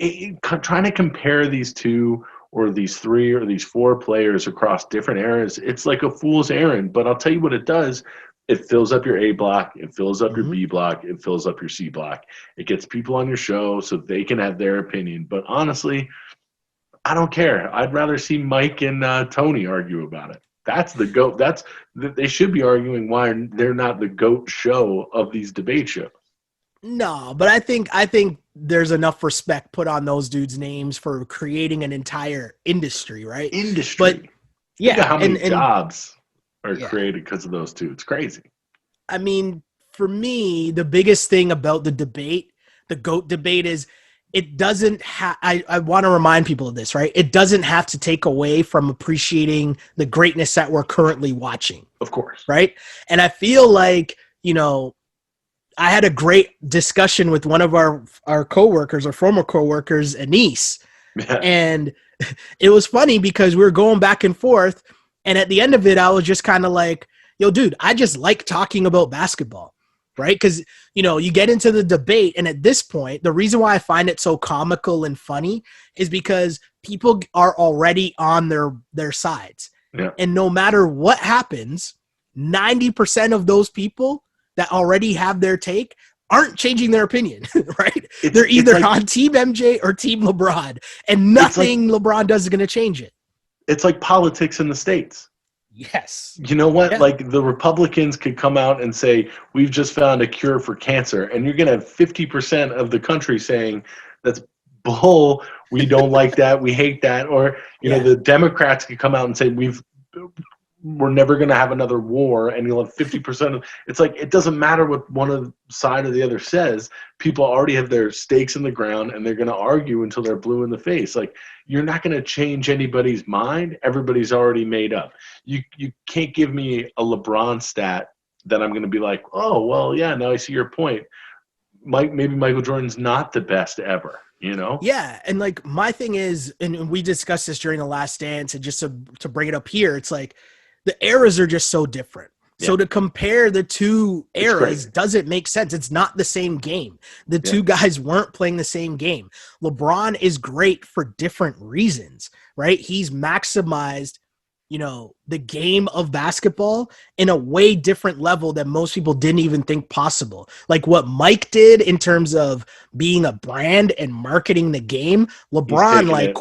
trying to compare these two or these three or these four players across different eras, it's like a fool's errand. But I'll tell you what it does. It fills up your A block. It fills up your B block. It fills up your C block. It gets people on your show so they can have their opinion. But honestly, I don't care. I'd rather see Mike and Tony argue about it. That's the GOAT. They should be arguing why they're not the GOAT show of these debate shows. No, but I think there's enough respect put on those dudes' names for creating an entire industry, right? But yeah, how many jobs are created because of those two? It's crazy. I mean, for me, the biggest thing about the debate, the GOAT debate, is it doesn't have, I want to remind people of this, right? It doesn't have to take away from appreciating the greatness that we're currently watching. Of course. Right? And I feel like, I had a great discussion with one of our coworkers, our former coworkers, Anise. Yeah. And it was funny because we were going back and forth. And at the end of it, I was just kind of like, yo, dude, I just like talking about basketball, right? Because, you get into the debate. And at this point, the reason why I find it so comical and funny is because people are already on their sides. Yeah. And no matter what happens, 90% of those people that already have their take aren't changing their opinion, right? They're either on Team MJ or Team LeBron, and nothing LeBron does is going to change it. It's like politics in the States. Yes. You know what? Yeah. Like the Republicans could come out and say, we've just found a cure for cancer, and you're going to have 50% of the country saying that's bull. We don't like that. We hate that. Or, the Democrats could come out and say, we're never going to have another war, and you'll have 50% of it's like, it doesn't matter what one side or the other says. People already have their stakes in the ground, and they're going to argue until they're blue in the face. Like, you're not going to change anybody's mind. Everybody's already made up. You can't give me a LeBron stat that I'm going to be like, oh, well, yeah, now I see your point. Maybe Michael Jordan's not the best ever. Yeah. And like, my thing is, and we discussed this during the Last Dance, and just to bring it up here, it's like, the eras are just so different. Yeah. So to compare the two eras doesn't make sense. It's not the same game. The two guys weren't playing the same game. LeBron is great for different reasons, right? He's maximized, the game of basketball in a way different level that most people didn't even think possible. Like what Mike did in terms of being a brand and marketing the game, LeBron,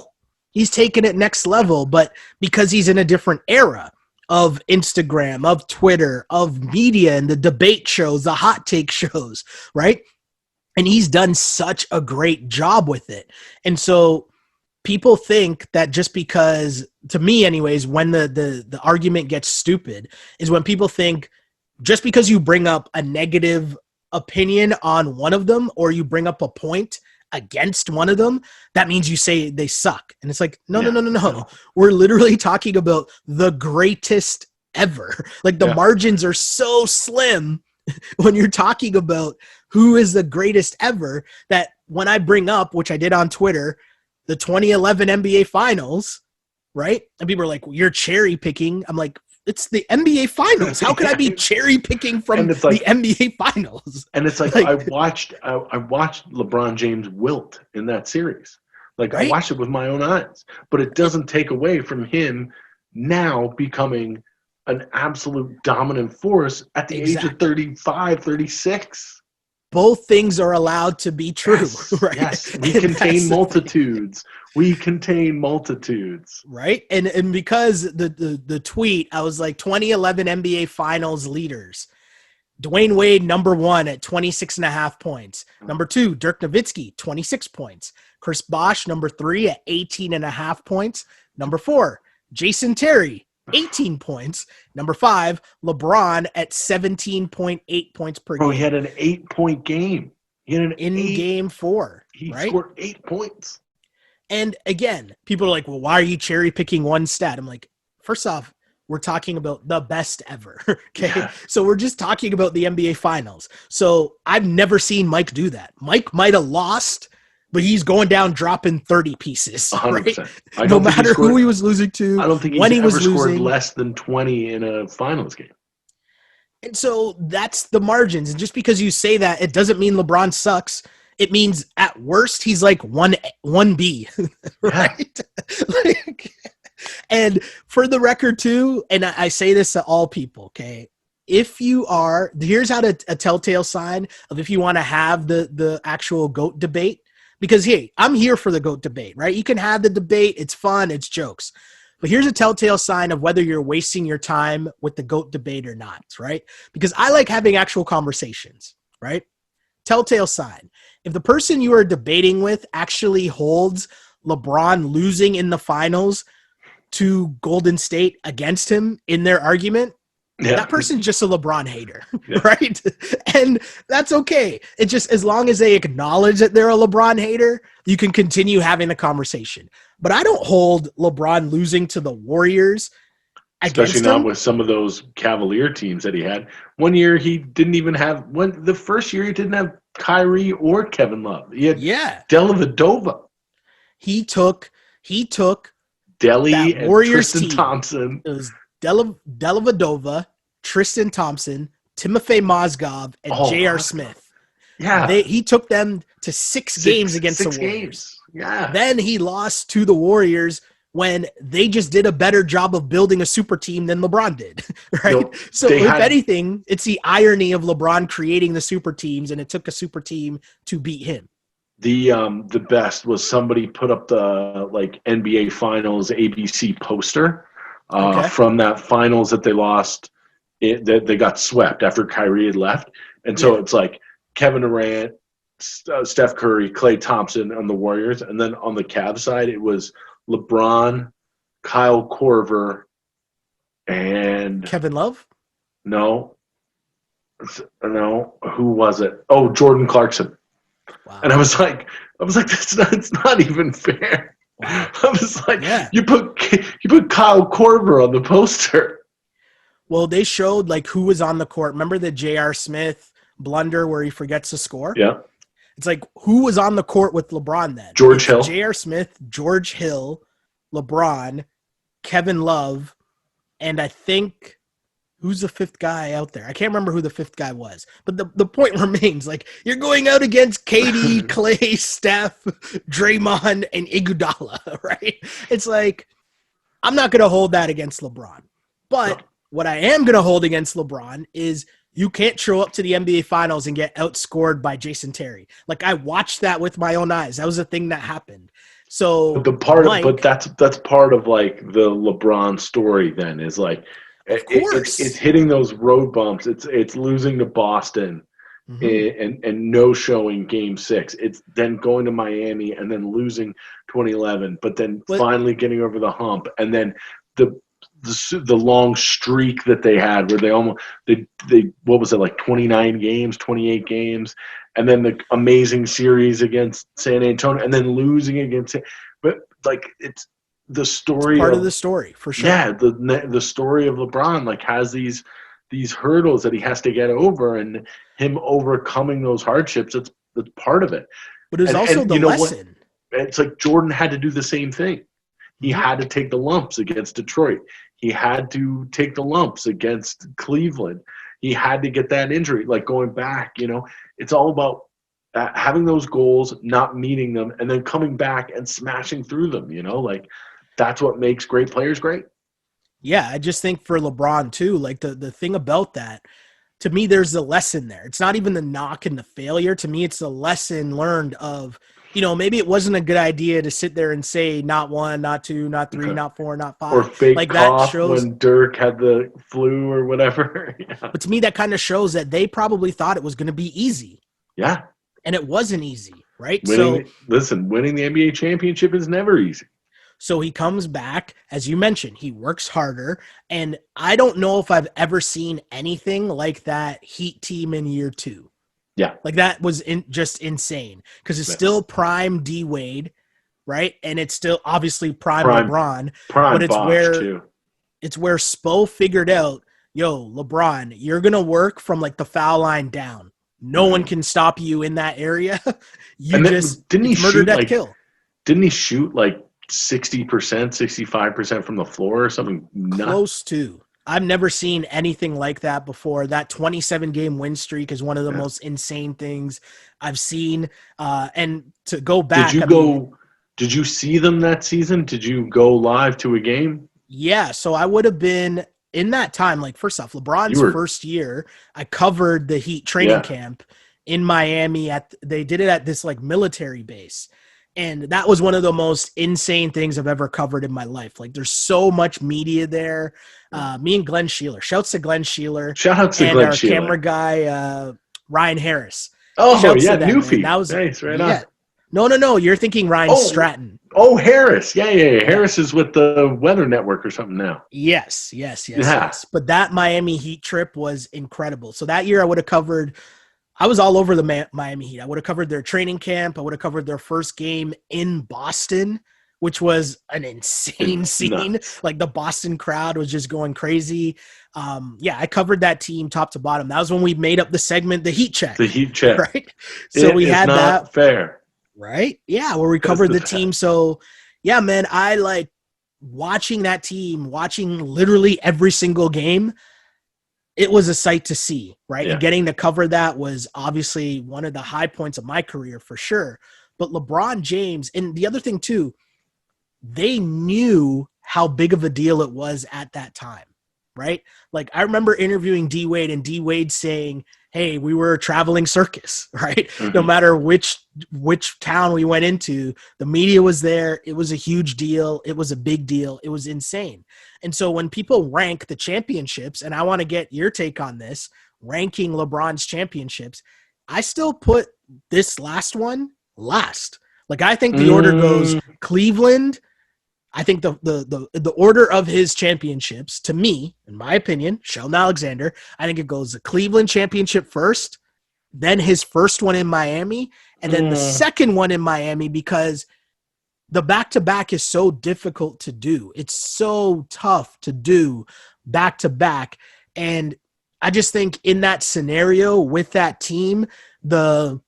he's taken it next level, but because he's in a different era of Instagram, of Twitter, of media, and the debate shows, the hot take shows, right? And he's done such a great job with it. And so people think that just because, to me anyways, when the argument gets stupid is when people think just because you bring up a negative opinion on one of them, or you bring up a point against one of them, that means you say they suck. And it's like, no. We're literally talking about the greatest ever. Like the margins are so slim when you're talking about who is the greatest ever, that when I bring up, which I did on Twitter, the 2011 NBA Finals, right? And people are like, well, you're cherry picking. I'm like, it's the NBA Finals. How could I be cherry picking from the NBA Finals? And it's like I watched LeBron James wilt in that series. Like, right? I watched it with my own eyes. But it doesn't take away from him now becoming an absolute dominant force at the age of 35, 36. Both things are allowed to be true, yes, right? Yes, we contain multitudes. We contain multitudes. Right? And because the tweet, I was like, 2011 NBA Finals leaders. Dwayne Wade, number 1 at 26.5 points. Number 2, Dirk Nowitzki, 26 points. Chris Bosh, number 3 at 18.5 points. Number 4, Jason Terry, 18 points. Number 5, LeBron at 17.8 points per game. Bro, he had an 8-point game. He had in game 4. He right? scored 8 points. And again, people are like, well, why are you cherry picking one stat? I'm like, first off, we're talking about the best ever. Okay. Yeah. So we're just talking about the NBA Finals. So I've never seen Mike do that. Mike might have lost, but he's going down dropping 30 pieces. 100%. Right? No matter who he was losing to. I don't think he's ever scored less than 20 in a finals game. And so that's the margins. And just because you say that, it doesn't mean LeBron sucks. It means at worst he's like 1B, right? Like, and for the record too, and I say this to all people, okay? If you are, here's how to a telltale sign of if you want to have the actual GOAT debate, because hey, I'm here for the GOAT debate, right? You can have the debate, it's fun, it's jokes. But here's a telltale sign of whether you're wasting your time with the GOAT debate or not, right? Because I like having actual conversations, right? Telltale sign. If the person you are debating with actually holds LeBron losing in the finals to Golden State against him in their argument, that person's just a LeBron hater, right? And that's okay. It's just as long as they acknowledge that they're a LeBron hater, you can continue having the conversation. But I don't hold LeBron losing to the Warriors especially not with some of those Cavalier teams that he had. One year he didn't even have the first year he didn't have Kyrie or Kevin Love. He had Dellavedova. He took Delly and Warriors Tristan team. Thompson. It was Dellavedova, Tristan Thompson, Timofey Mozgov, and J.R. Smith. Yeah. He took them to six games against the Warriors. Yeah. Then he lost to the Warriors when they just did a better job of building a super team than LeBron did, right? No, so if anything, it's the irony of LeBron creating the super teams, and it took a super team to beat him. The best was somebody put up the NBA Finals ABC poster from that finals that they lost. That they got swept after Kyrie had left, and so it's like Kevin Durant, Steph Curry, Klay Thompson on the Warriors, and then on the Cavs side it was LeBron, Kyle Korver, and Kevin Love? No. Who was it? Oh, Jordan Clarkson. Wow. And I was like, it's not even fair. Wow. I was like, you put Kyle Korver on the poster. Well, they showed who was on the court. Remember the J.R. Smith blunder where he forgets to score? Yeah. It's like, who was on the court with LeBron then? George Hill. J.R. Smith, George Hill, LeBron, Kevin Love, and I think, who's the fifth guy out there? I can't remember who the fifth guy was. But the point remains, you're going out against KD, Klay, Steph, Draymond, and Iguodala, right? It's like, I'm not going to hold that against LeBron. But what I am going to hold against LeBron is you can't show up to the NBA Finals and get outscored by Jason Terry. I watched that with my own eyes. That was a thing that happened. So but that's part of the LeBron story. Then is it's hitting those road bumps. It's losing to Boston and no showing Game 6. It's then going to Miami and then losing 2011, but then finally getting over the hump, and then the long streak that they had where they what was it, 29 games, 28 games, and then the amazing series against San Antonio, and then losing against it. But it's the story, it's part of the story for sure. Yeah, the story of LeBron has these hurdles that he has to get over, and him overcoming those hardships. That's part of it. But it's also the lesson. It's Jordan had to do the same thing. He had to take the lumps against Detroit. He had to take the lumps against Cleveland. He had to get that injury. Going back, it's all about having those goals, not meeting them, and then coming back and smashing through them. That's what makes great players great. Yeah, I just think for LeBron too, the thing about that, to me, there's the lesson there. It's not even the knock and the failure. To me, it's the lesson learned of, maybe it wasn't a good idea to sit there and say not 1, not 2, not 3, not 4, not 5. Or fake cough when Dirk had the flu or whatever. Yeah. But to me, that kind of shows that they probably thought it was going to be easy. Yeah. And it wasn't easy, right? Winning the NBA championship is never easy. So he comes back, as you mentioned, he works harder. And I don't know if I've ever seen anything like that Heat team in year 2. Yeah. That was just insane because it's still prime D Wade, right? And it's still obviously prime LeBron. Prime but it's Bosh too. It's where Spo figured out, LeBron, you're going to work from the foul line down. No one can stop you in that area. Didn't he murder, death, kill. Didn't he shoot 60%, 65% from the floor or something nuts? Close to. I've never seen anything like that before. That 27-game win streak is one of the most insane things I've seen. And to go back, Did you see them that season? Did you go live to a game? Yeah, so I would have been in that time. Like, first off, LeBron's first year, I covered the Heat training camp in Miami. They did it at this like military base. And that was one of the most insane things I've ever covered in my life. Like, there's so much media there. Me and Glenn Sheeler. Shouts to Glenn Sheeler. Shout out to and Glenn our Sheeler. Camera guy, Ryan Harris. Oh, Shouts yeah, to them, Newfie. That was nice, right on. No. You're thinking Ryan Stratton. Oh, Harris. Yeah. Harris is with the Weather Network or something now. Yes. But that Miami Heat trip was incredible. So that year I was all over the Miami Heat. I would have covered their training camp. I would have covered their first game in Boston, which was an insane scene. Like, the Boston crowd was just going crazy. I covered that team top to bottom. That was when we made up the segment, the Heat Check. The Heat Check. Right? So we had that. Fair. Right? Yeah, where we covered the team. So, yeah, man, I like watching that team, watching literally every single game. It was a sight to see, right? Yeah. And getting to cover that was obviously one of the high points of my career for sure. But LeBron James, and the other thing too, they knew how big of a deal it was at that time, right? Like, I remember interviewing D Wade and D Wade saying, hey, we were a traveling circus, right? Mm-hmm. No matter which town we went into, the media was there. It was a huge deal. It was a big deal. It was insane. And so when people rank the championships, and I want to get your take on this, ranking LeBron's championships, I still put this last one last. Like, I think the order goes Cleveland. I think the order of his championships, to me, in my opinion, Sheldon Alexander, I think it goes the Cleveland championship first, then his first one in Miami, and then the second one in Miami, because the back-to-back is so difficult to do. It's so tough to do back-to-back. And I just think in that scenario with that team, the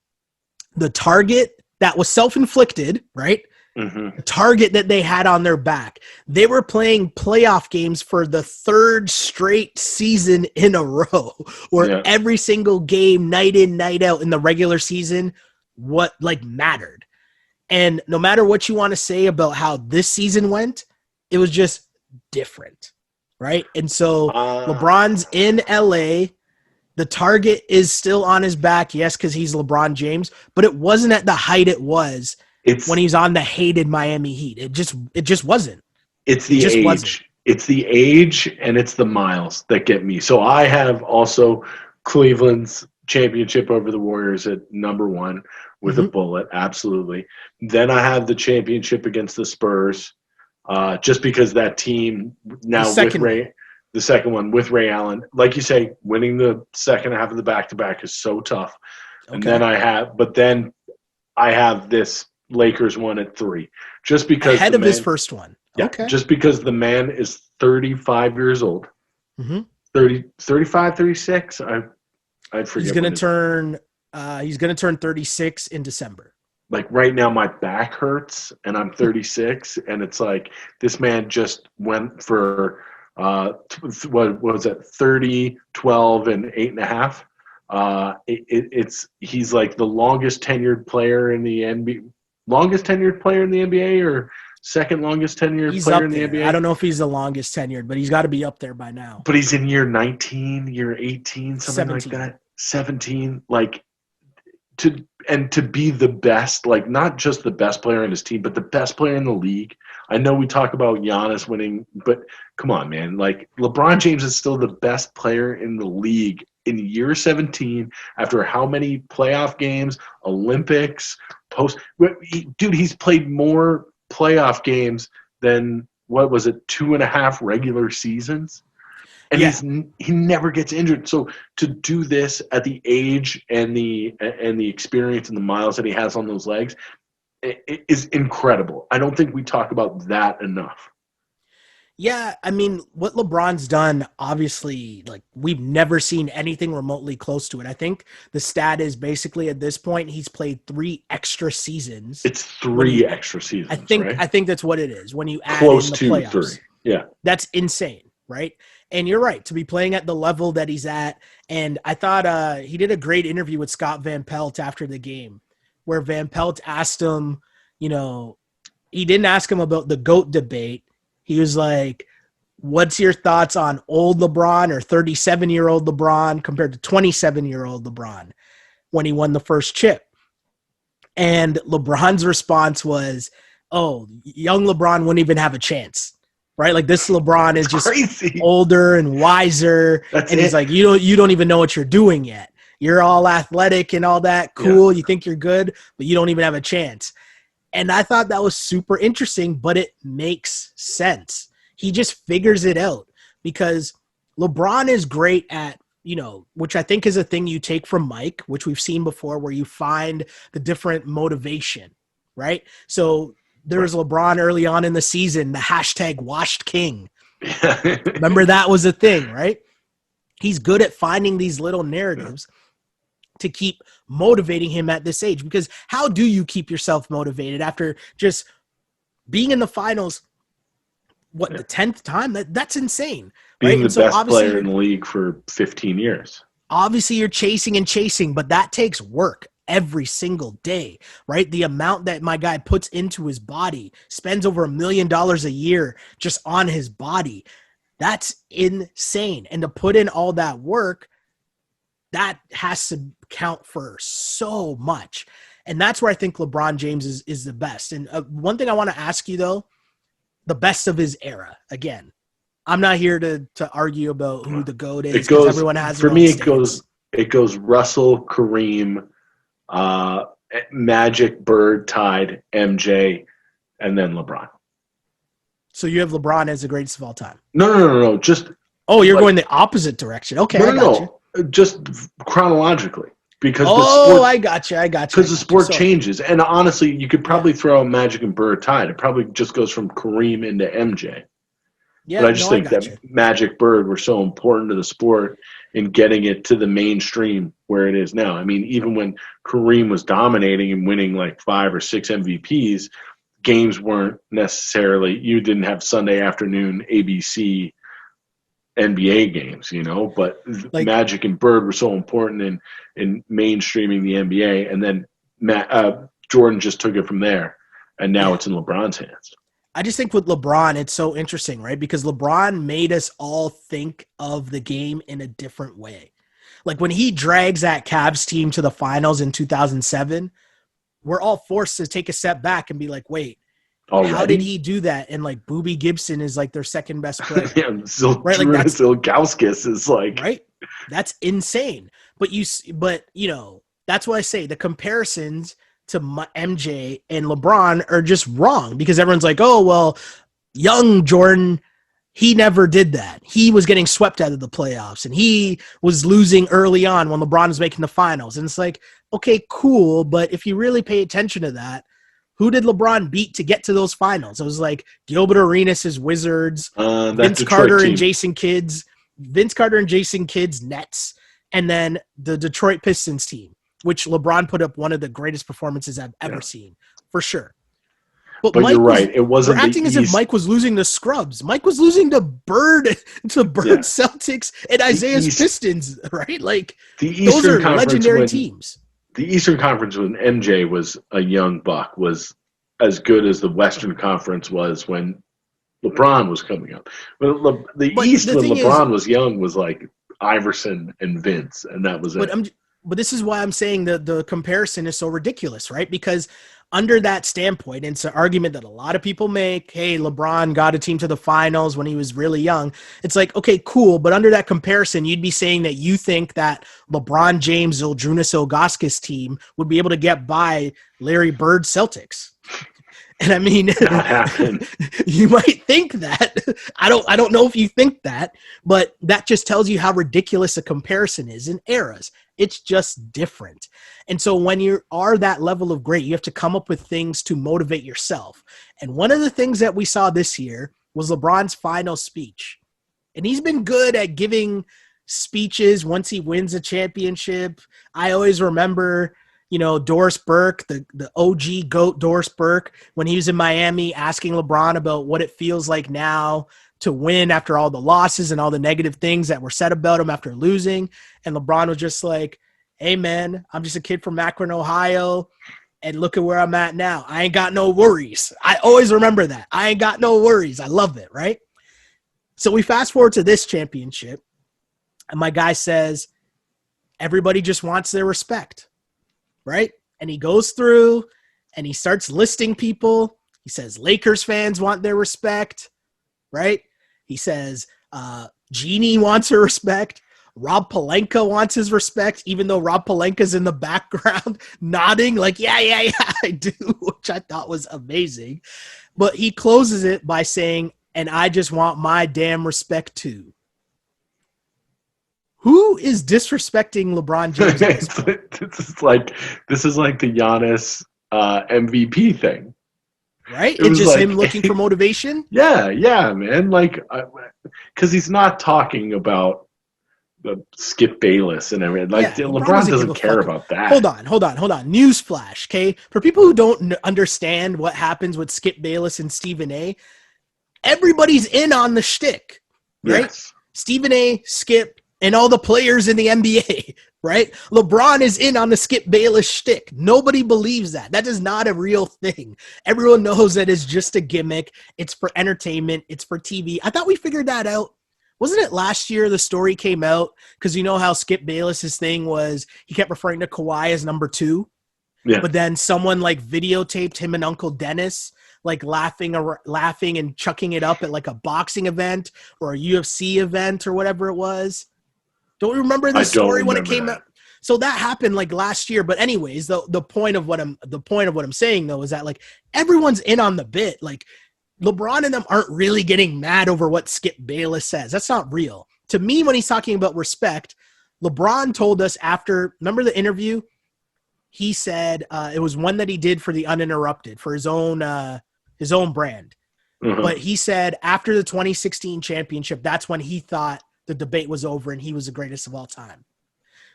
target that was self-inflicted, right? The target that they had on their back. They were playing playoff games for the third straight season in a row, where every single game, night in, night out in the regular season, mattered. And no matter what you want to say about how this season went, it was just different, right? And so LeBron's in LA. The target is still on his back, yes, because he's LeBron James, but it wasn't at the height it was when he's on the hated Miami Heat. It just wasn't. It's the age. Wasn't. It's the age and it's the miles that get me. So I have also Cleveland's championship over the Warriors at number 1 with a bullet, absolutely. Then I have the championship against the Spurs, just because that team now the second one with Ray Allen, like you say, winning the second half of the back-to-back is so tough. Okay. And then I have this Lakers one at 3, just because ahead of his first one. Yeah, okay. Just because the man is 35 years old, 35, 36. I forget. He's going to turn 36 in December. Like, right now, my back hurts, and I'm 36, and it's like this man just went for what was it? 30, 12, and 8.5. He's like the longest tenured player in the NBA. Longest tenured player in the NBA, or second longest tenured player in the NBA? I don't know if he's the longest tenured, but he's got to be up there by now. But he's in year 19, year 18, something 17. Like that. 17. Like, to be the best, like, not just the best player on his team, but the best player in the league. I know we talk about Giannis winning, but come on, man. Like, LeBron James is still the best player in the league in year 17 after how many playoff games, Olympics, he's played more playoff games than, what was it, 2.5 regular seasons? And he never gets injured. So to do this at the age and the experience and the miles that he has on those legs, it is incredible. I don't think we talk about that enough. Yeah, I mean, what LeBron's done, obviously, like, we've never seen anything remotely close to it. I think the stat is basically at this point he's played 3 extra seasons. It's 3 extra seasons. I think that's what it is when you add close in the playoffs. to 3. Yeah, that's insane, right? And you're right, to be playing at the level that he's at. And I thought he did a great interview with Scott Van Pelt after the game, where Van Pelt asked him, he didn't ask him about the GOAT debate. He was like, what's your thoughts on old LeBron or 37-year-old LeBron compared to 27-year-old LeBron when he won the first chip? And LeBron's response was, oh, young LeBron wouldn't even have a chance. Right? Like, this LeBron is just crazy. Older and wiser. He's like, you don't even know what you're doing yet. You're all athletic and all that. Cool. Yeah. You think you're good, but you don't even have a chance. And I thought that was super interesting, but it makes sense. He just figures it out, because LeBron is great at, which I think is a thing you take from Mike, which we've seen before, where you find the different motivation, right? So there was LeBron early on in the season, the hashtag washed king. Remember, that was a thing, right? He's good at finding these little narratives to keep motivating him at this age, because how do you keep yourself motivated after just being in the finals? What, the 10th time? That's insane. Being right? the best player in the league for 15 years. Obviously, you're chasing, but that takes work every single day, right? The amount that my guy puts into his body, spends over $1 million a year just on his body. That's insane. And to put in all that work, that has to count for so much. And that's where I think LeBron James is the best. And one thing I want to ask you, though, the best of his era. Again, I'm not here to argue about who the GOAT is, because everyone has for me. It goes Russell, Kareem, Magic, Bird, Tide, MJ, and then LeBron. So you have LeBron as the greatest of all time? No. Just you're going the opposite direction. Okay, I got you. Just chronologically. Because I got you. Because the sport changes. And honestly, you could probably throw Magic and Bird Tide. It probably just goes from Kareem into MJ. Yeah, but I just think that Magic, Bird were so important to the sport in getting it to the mainstream where it is now. I mean, even when Kareem was dominating and winning like 5 or 6 MVPs, games weren't necessarily – you didn't have Sunday afternoon ABC NBA games, but Magic and Bird were so important in mainstreaming the NBA, and then Jordan just took it from there, and now it's in LeBron's hands. I just think with LeBron, it's so interesting, right? Because LeBron made us all think of the game in a different way. Like, when he drags that Cavs team to the finals in 2007, we're all forced to take a step back and be like, wait, already? How did he do that? And like, Boobie Gibson is like their second best player. Right? Like, that's Ilgauskas is like, right? That's insane. But that's why I say the comparisons to MJ and LeBron are just wrong, because everyone's like, oh, well, young Jordan, he never did that. He was getting swept out of the playoffs, and he was losing early on when LeBron was making the finals. And it's like, okay, cool. But if you really pay attention to that, who did LeBron beat to get to those finals? It was like Gilbert Arenas' Wizards, Vince Carter and Jason Kidd's Nets, and then the Detroit Pistons team, which LeBron put up one of the greatest performances I've ever seen, for sure. But you're right. It wasn't acting as if Mike was losing to scrubs. Mike was losing to Bird Celtics and Isaiah's Pistons, right? Like, those are legendary teams. The Eastern Conference when MJ was a young buck was as good as the Western Conference was when LeBron was coming up. But the East when LeBron was young was like Iverson and Vince, and that was it. But this is why I'm saying that the comparison is so ridiculous, right? Because under that standpoint, it's an argument that a lot of people make. Hey, LeBron got a team to the finals when he was really young. It's like, okay, cool. But under that comparison, you'd be saying that you think that LeBron James, Zydrunas Ilgauskas team would be able to get by Larry Bird Celtics. And I mean, you might think that. I don't know if you think that, but that just tells you how ridiculous a comparison is in eras. It's just different. And so when you are that level of great, you have to come up with things to motivate yourself. And one of the things that we saw this year was LeBron's final speech. And he's been good at giving speeches once he wins a championship. I always remember, Doris Burke, the OG GOAT Doris Burke, when he was in Miami asking LeBron about what it feels like now to win after all the losses and all the negative things that were said about him after losing. And LeBron was just like, hey, man, I'm just a kid from Akron, Ohio, and look at where I'm at now. I ain't got no worries. I always remember that. I ain't got no worries. I love it, right? So we fast forward to this championship, and my guy says, everybody just wants their respect, right? And he goes through, and he starts listing people. He says Lakers fans want their respect, right? He says Jeannie wants her respect. Rob Pelinka wants his respect, even though Rob Pelinka's in the background nodding like, yeah, I do, which I thought was amazing. But he closes it by saying, and I just want my damn respect too. Who is disrespecting LeBron James? This is like the Giannis MVP thing. Right? It's just like, him looking for motivation? Yeah, man. Like, because he's not talking about the Skip Bayless and everything. Like, yeah, LeBron doesn't care about that. Hold on. Newsflash, okay? For people who don't understand what happens with Skip Bayless and Stephen A., everybody's in on the shtick, right? Yes. Stephen A., Skip, and all the players in the NBA, right? LeBron is in on the Skip Bayless shtick. Nobody believes that. That is not a real thing. Everyone knows that it's just a gimmick. It's for entertainment. It's for TV. I thought we figured that out. Wasn't it last year the story came out? Because you know how Skip Bayless's thing was he kept referring to Kawhi as number 2. Yeah. But then someone like videotaped him and Uncle Dennis like laughing and chucking it up at like a boxing event or a UFC event or whatever it was. Don't you remember this story when it came out? So that happened like last year. But anyways, the point of what I'm saying though is that like everyone's in on the bit. Like LeBron and them aren't really getting mad over what Skip Bayless says. That's not real. To me, when he's talking about respect, LeBron told us after, remember the interview? He said it was one that he did for the Uninterrupted, for his own brand. Mm-hmm. But he said after the 2016 championship, that's when he thought the debate was over and he was the greatest of all time.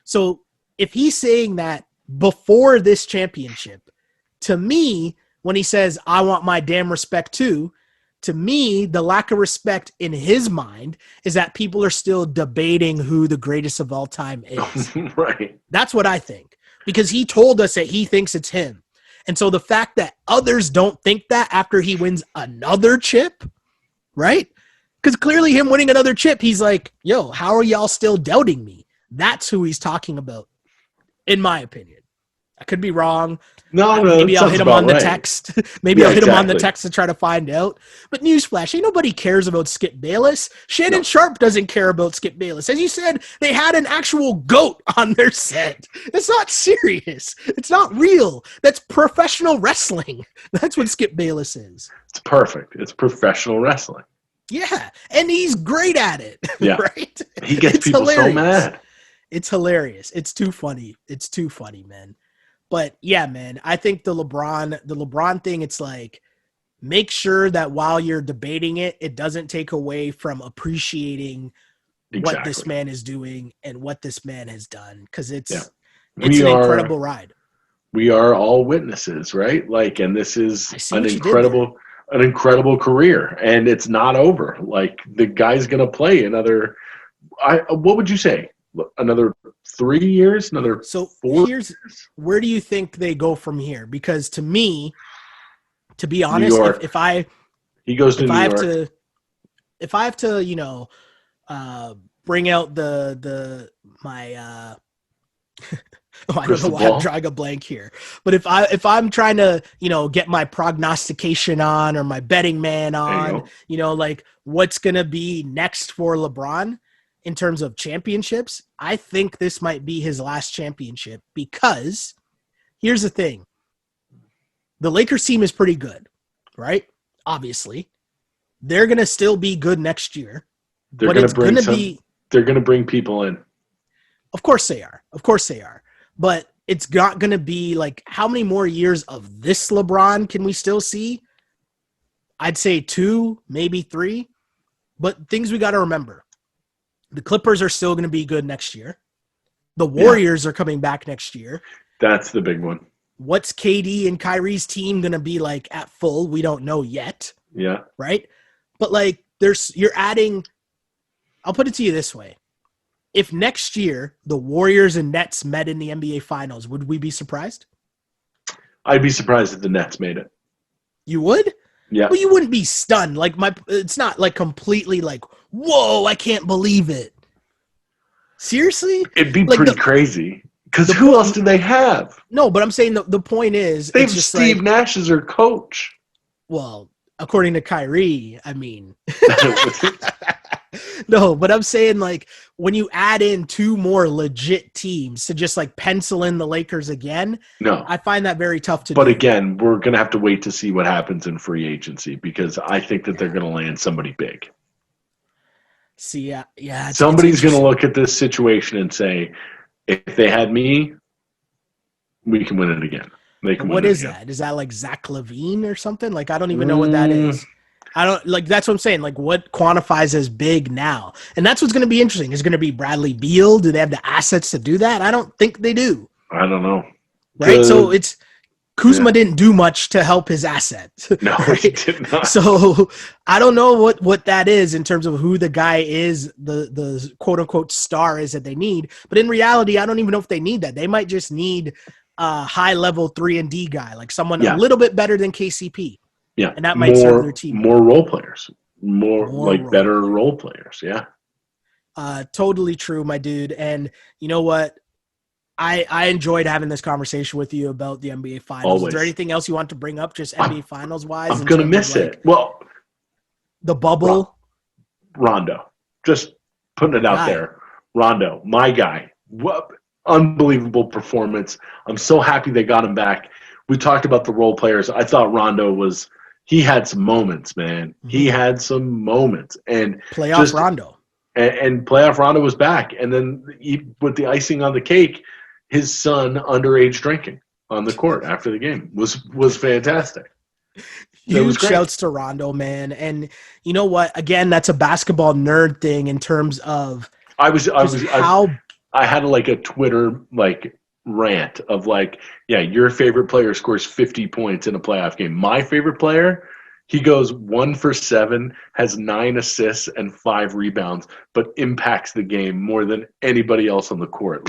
So if he's saying that before this championship, to me, when he says, I want my damn respect too, to me, the lack of respect in his mind is that people are still debating who the greatest of all time is. Right. That's what I think. Because he told us that he thinks it's him. And so the fact that others don't think that after he wins another chip, right? Because clearly him winning another chip, he's like, yo, how are y'all still doubting me? That's who he's talking about, in my opinion. I could be wrong. No, maybe I'll hit him on the text. Maybe I'll hit him on the text to try to find out. But newsflash, ain't nobody cares about Skip Bayless. Shannon Sharp doesn't care about Skip Bayless. As you said, they had an actual goat on their set. It's not serious. It's not real. That's professional wrestling. That's what Skip Bayless is. It's perfect. It's professional wrestling. Yeah, and he's great at it. Yeah. Right? He gets people so mad. It's hilarious. It's too funny. It's too funny, man. But yeah, man, I think the LeBron thing, it's like, make sure that while you're debating it, it doesn't take away from appreciating what this man is doing and what this man has done. Because it's an incredible ride. We are all witnesses, right? Like, and this is an incredible career, and it's not over. Like, the guy's going to play another, what would you say? Another 3 years, another 4 years? Where do you think they go from here? Because to me, to be honest, if I have to, bring out my I don't know why I'm drawing a blank here, but if I'm trying to, get my prognostication on or my betting man on, like what's going to be next for LeBron in terms of championships, I think this might be his last championship because here's the thing. The Lakers team is pretty good, right? Obviously. They're going to still be good next year. They're going to bring people in. Of course they are. But it's not going to be like, how many more years of this LeBron can we still see? I'd say 2, maybe 3. But things we got to remember. The Clippers are still going to be good next year. The Warriors are coming back next year. That's the big one. What's KD and Kyrie's team going to be like at full? We don't know yet. Yeah. Right? But like, you're adding. I'll put it to you this way: if next year the Warriors and Nets met in the NBA Finals, would we be surprised? I'd be surprised if the Nets made it. You would? Yeah. Well, you wouldn't be stunned. Like it's not like completely like, whoa, I can't believe it. Seriously? It'd be like pretty crazy. Because who else do they have? No, but I'm saying the point is, they it's have just Steve like, Nash as their coach. Well, according to Kyrie, I mean. No, but I'm saying like when you add in two more legit teams to just like pencil in the Lakers again, no, I find that very tough to do. But again, we're going to have to wait to see what happens in free agency because I think that they're going to land somebody big. See, yeah. Somebody's going to look at this situation and say, if they had me, we can win it again. What is that? Is that like Zach LaVine or something? Like, I don't even know what that is. I don't like. That's what I'm saying. Like, what quantifies as big now? And that's what's going to be interesting. Is going to be Bradley Beal? Do they have the assets to do that? I don't think they do. I don't know. Right. So it's Kuzma didn't do much to help his assets. No, right? he did not. So I don't know what that is in terms of who the guy is, the quote unquote star is that they need. But in reality, I don't even know if they need that. They might just need a high level 3-and-D guy, like someone a little bit better than KCP. Yeah, and that might serve their team. More role players, more better role players. Yeah, totally true, my dude. And you know what? I enjoyed having this conversation with you about the NBA Finals. Always. Is there anything else you want to bring up, just NBA Finals wise? I'm gonna miss it. Well, the bubble, Rondo, just putting it out there. Rondo, my guy. What unbelievable performance! I'm so happy they got him back. We talked about the role players. I thought Rondo he had some moments, man. Mm-hmm. He had some moments. And playoff Rondo. And playoff Rondo was back. And then with the icing on the cake, his son underage drinking on the court after the game was fantastic. Huge shouts to Rondo, man. And you know what? Again, that's a basketball nerd thing in terms of I had like a Twitter rant of your favorite player scores 50 points in a playoff game. My favorite player, he goes 1 for 7, has 9 assists and 5 rebounds, but impacts the game more than anybody else on the court.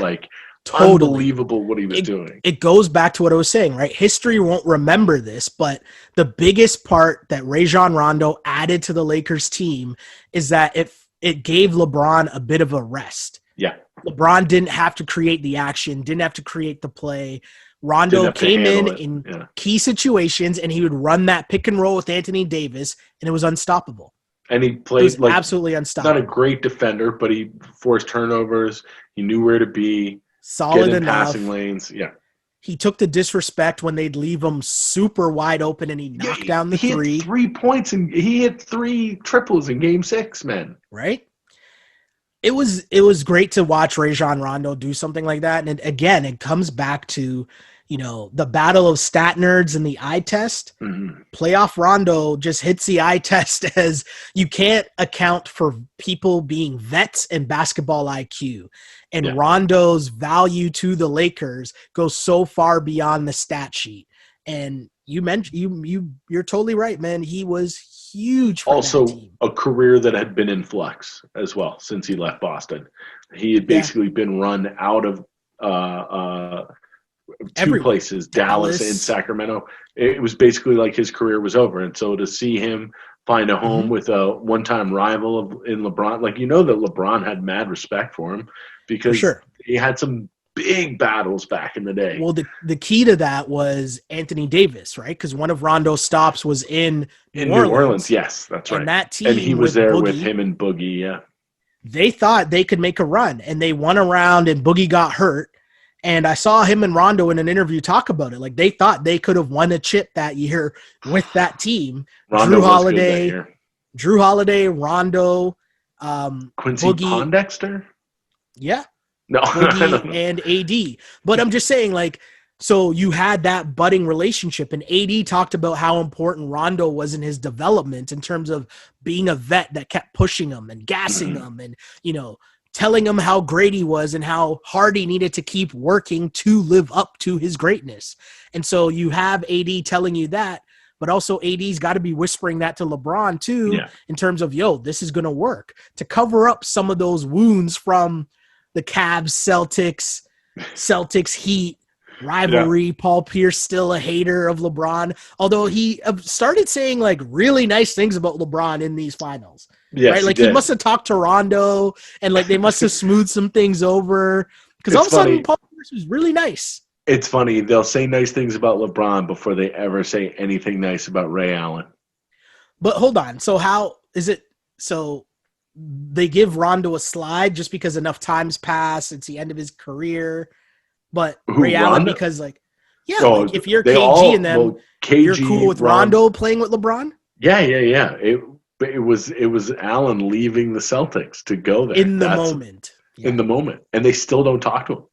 Totally. Unbelievable what he was doing. It goes back to what I was saying, right? History won't remember this, but the biggest part that Rajon Rondo added to the Lakers team is that it gave LeBron a bit of a rest. Yeah. LeBron didn't have to create the action, didn't have to create the play. Rondo came in key situations, and he would run that pick and roll with Anthony Davis, and it was unstoppable. And he played absolutely unstoppable. Not a great defender, but he forced turnovers. He knew where to be. Solid get in enough. Passing lanes. Yeah. He took the disrespect when they'd leave him super wide open, and he knocked down the three. He had 3 points, and he hit 3 triples in Game 6, man. Right? It was great to watch Rajon Rondo do something like that. And again, it comes back to, the battle of stat nerds and the eye test. Mm-hmm. Playoff Rondo just hits the eye test as you can't account for people being vets and basketball IQ. And Rondo's value to the Lakers goes so far beyond the stat sheet. And you mentioned you're totally right, man. He was huge for also that team. A career that had been in flux as well since he left Boston. He had basically been run out of two places, Dallas and Sacramento. It was basically like his career was over. And so to see him find a home with a one-time rival in LeBron, that LeBron had mad respect for him because he had some big battles back in the day. Well, the key to that was Anthony Davis, right? Because one of Rondo's stops was in New Orleans. Yes, that's right. And that team, and he was there with him and Boogie. Yeah, they thought they could make a run, and they won a round, and Boogie got hurt. And I saw him and Rondo in an interview talk about it. They thought they could have won a chip that year with that team. Rondo Drew Holiday, Rondo, Quincy Boogie, Pondexter. Yeah. No, Boogie and AD. But I'm just saying, so you had that budding relationship, and AD talked about how important Rondo was in his development in terms of being a vet that kept pushing him and gassing him and, telling him how great he was and how hard he needed to keep working to live up to his greatness. And so you have AD telling you that, but also AD's got to be whispering that to LeBron too, in terms of, yo, this is going to work to cover up some of those wounds from the Cavs, Celtics Heat rivalry. Yeah. Paul Pierce still a hater of LeBron, although he started saying like really nice things about LeBron in these finals. Yes, right? Like he must have talked to Rondo and like they must have smoothed some things over because all of a sudden Paul Pierce was really nice. It's funny. They'll say nice things about LeBron before they ever say anything nice about Ray Allen. But hold on. So how is it? So they give Rondo a slide just because enough time's passed. It's the end of his career. But Ray Allen, because like, like if you're KG and them, KG, you're cool with Rondo playing with LeBron? Yeah. It was Allen leaving the Celtics to go there. In the moment. Yeah. In the moment. And they still don't talk to him.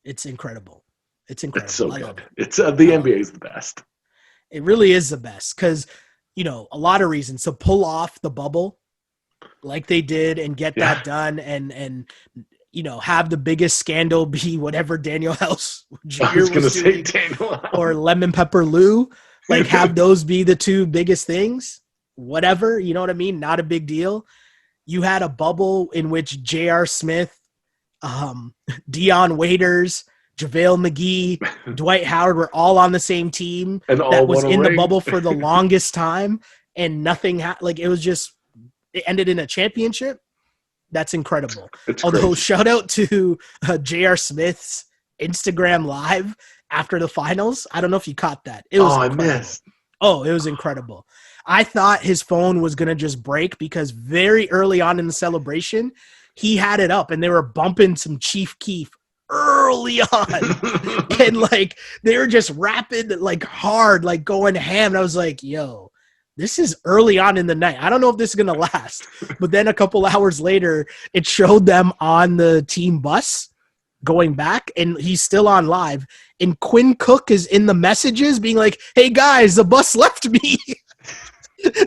It's incredible. It's incredible. It's so good. It's the NBA is the best. It really is the best because, a lot of reasons to pull off the bubble like they did and get that done and have the biggest scandal be whatever Daniel House Jr. was doing, or Lemon Pepper Lou, like have those be the two biggest things, whatever, you know what I mean? Not a big deal. You had a bubble in which J.R. Smith, Dion Waiters, JaVale McGee, Dwight Howard were all on the same team and that was in the bubble for the longest time and nothing it ended in a championship. That's incredible. Although shout out to J.R. Smith's Instagram live after the finals. I don't know if you caught that. It was incredible. I missed. Oh, it was incredible. I thought his phone was going to just break because very early on in the celebration, he had it up and they were bumping some Chief Keef early on. And like they were just rapping like hard, like going ham. And I was like, yo, this is early on in the night. I don't know if this is going to last. But then a couple hours later, it showed them on the team bus going back, and he's still on live. And Quinn Cook is in the messages being like, hey, guys, the bus left me.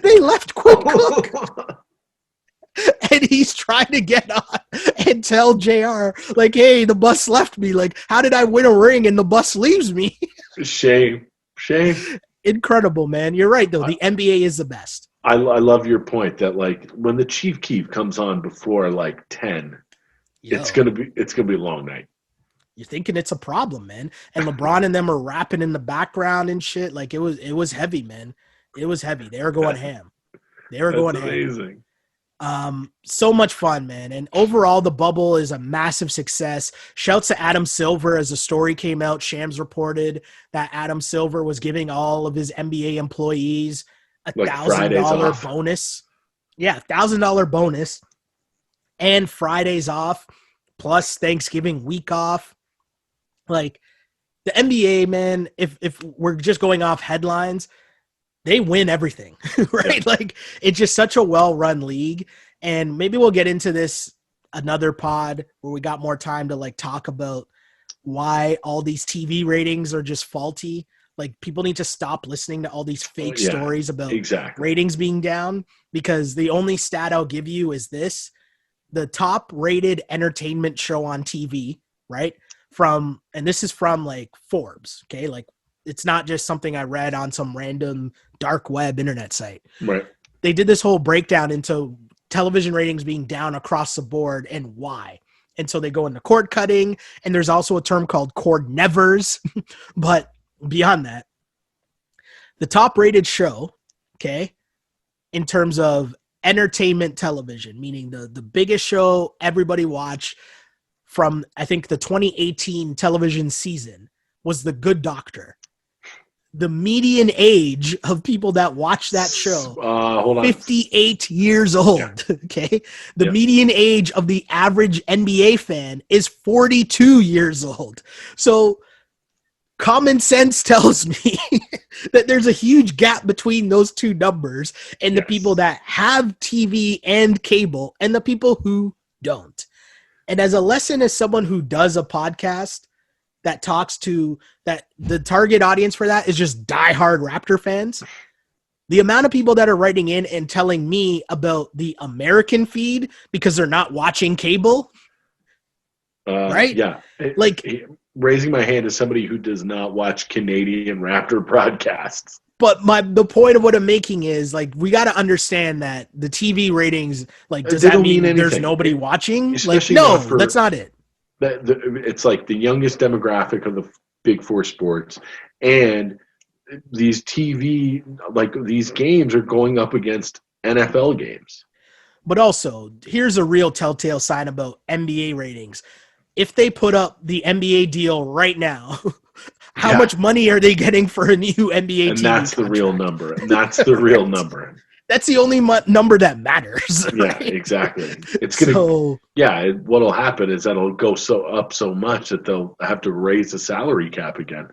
They left Quinn Cook. And he's trying to get on and tell JR, like, hey, the bus left me. Like, how did I win a ring and the bus leaves me? Shame. Incredible, man. You're right, though. The NBA is the best. I love your point that like when the Chief Keef comes on before like 10, it's gonna be a long night. You're thinking it's a problem, man. And LeBron and them are rapping in the background and shit. Like it was heavy, man. It was heavy. They were going ham. Amazing. So much fun, man. And overall, the bubble is a massive success. Shouts to Adam Silver. As the story came out, Shams reported that Adam Silver was giving all of his NBA employees $1,000 bonus. Yeah, $1,000 bonus and Fridays off plus Thanksgiving week off. Like the NBA, man, if we're just going off headlines, they win everything, right? Like it's just such a well-run league. And maybe we'll get into this another pod where we got more time to like talk about why all these TV ratings are just faulty. Like people need to stop listening to all these fake stories about ratings being down, because the only stat I'll give you is this: the top rated entertainment show on TV, right? And this is from like Forbes. Okay. Like, it's not just something I read on some random dark web internet site. Right. They did this whole breakdown into television ratings being down across the board and why. And so they go into cord cutting, and there's also a term called cord nevers. But beyond that, the top rated show, okay, in terms of entertainment television, meaning the biggest show everybody watched from, I think, the 2018 television season was The Good Doctor. The median age of people that watch that show, 58 years old. Yeah. Okay. The median age of the average NBA fan is 42 years old. So common sense tells me that there's a huge gap between those two numbers and the people that have TV and cable and the people who don't. And as a lesson, as someone who does a podcast that talks to that, the target audience for that is just diehard Raptor fans. The amount of people that are writing in and telling me about the American feed because they're not watching cable, right? Yeah. Like raising my hand as somebody who does not watch Canadian Raptor broadcasts. But the point of what I'm making is, like, we got to understand that the TV ratings, like, does They that don't mean mean there's anything. nobody watching? Like, Especially no, not for that's not it. it's like the youngest demographic of the big four sports, and these TV, like these games are going up against NFL games. But also, here's a real telltale sign about NBA ratings. If they put up the NBA deal right now, how much money are they getting for a new NBA and TV that's contract? the real number. And that's the real number. That's the only number that matters. Right? Yeah, exactly. It's gonna. What'll happen is that'll go up so much that they'll have to raise the salary cap again.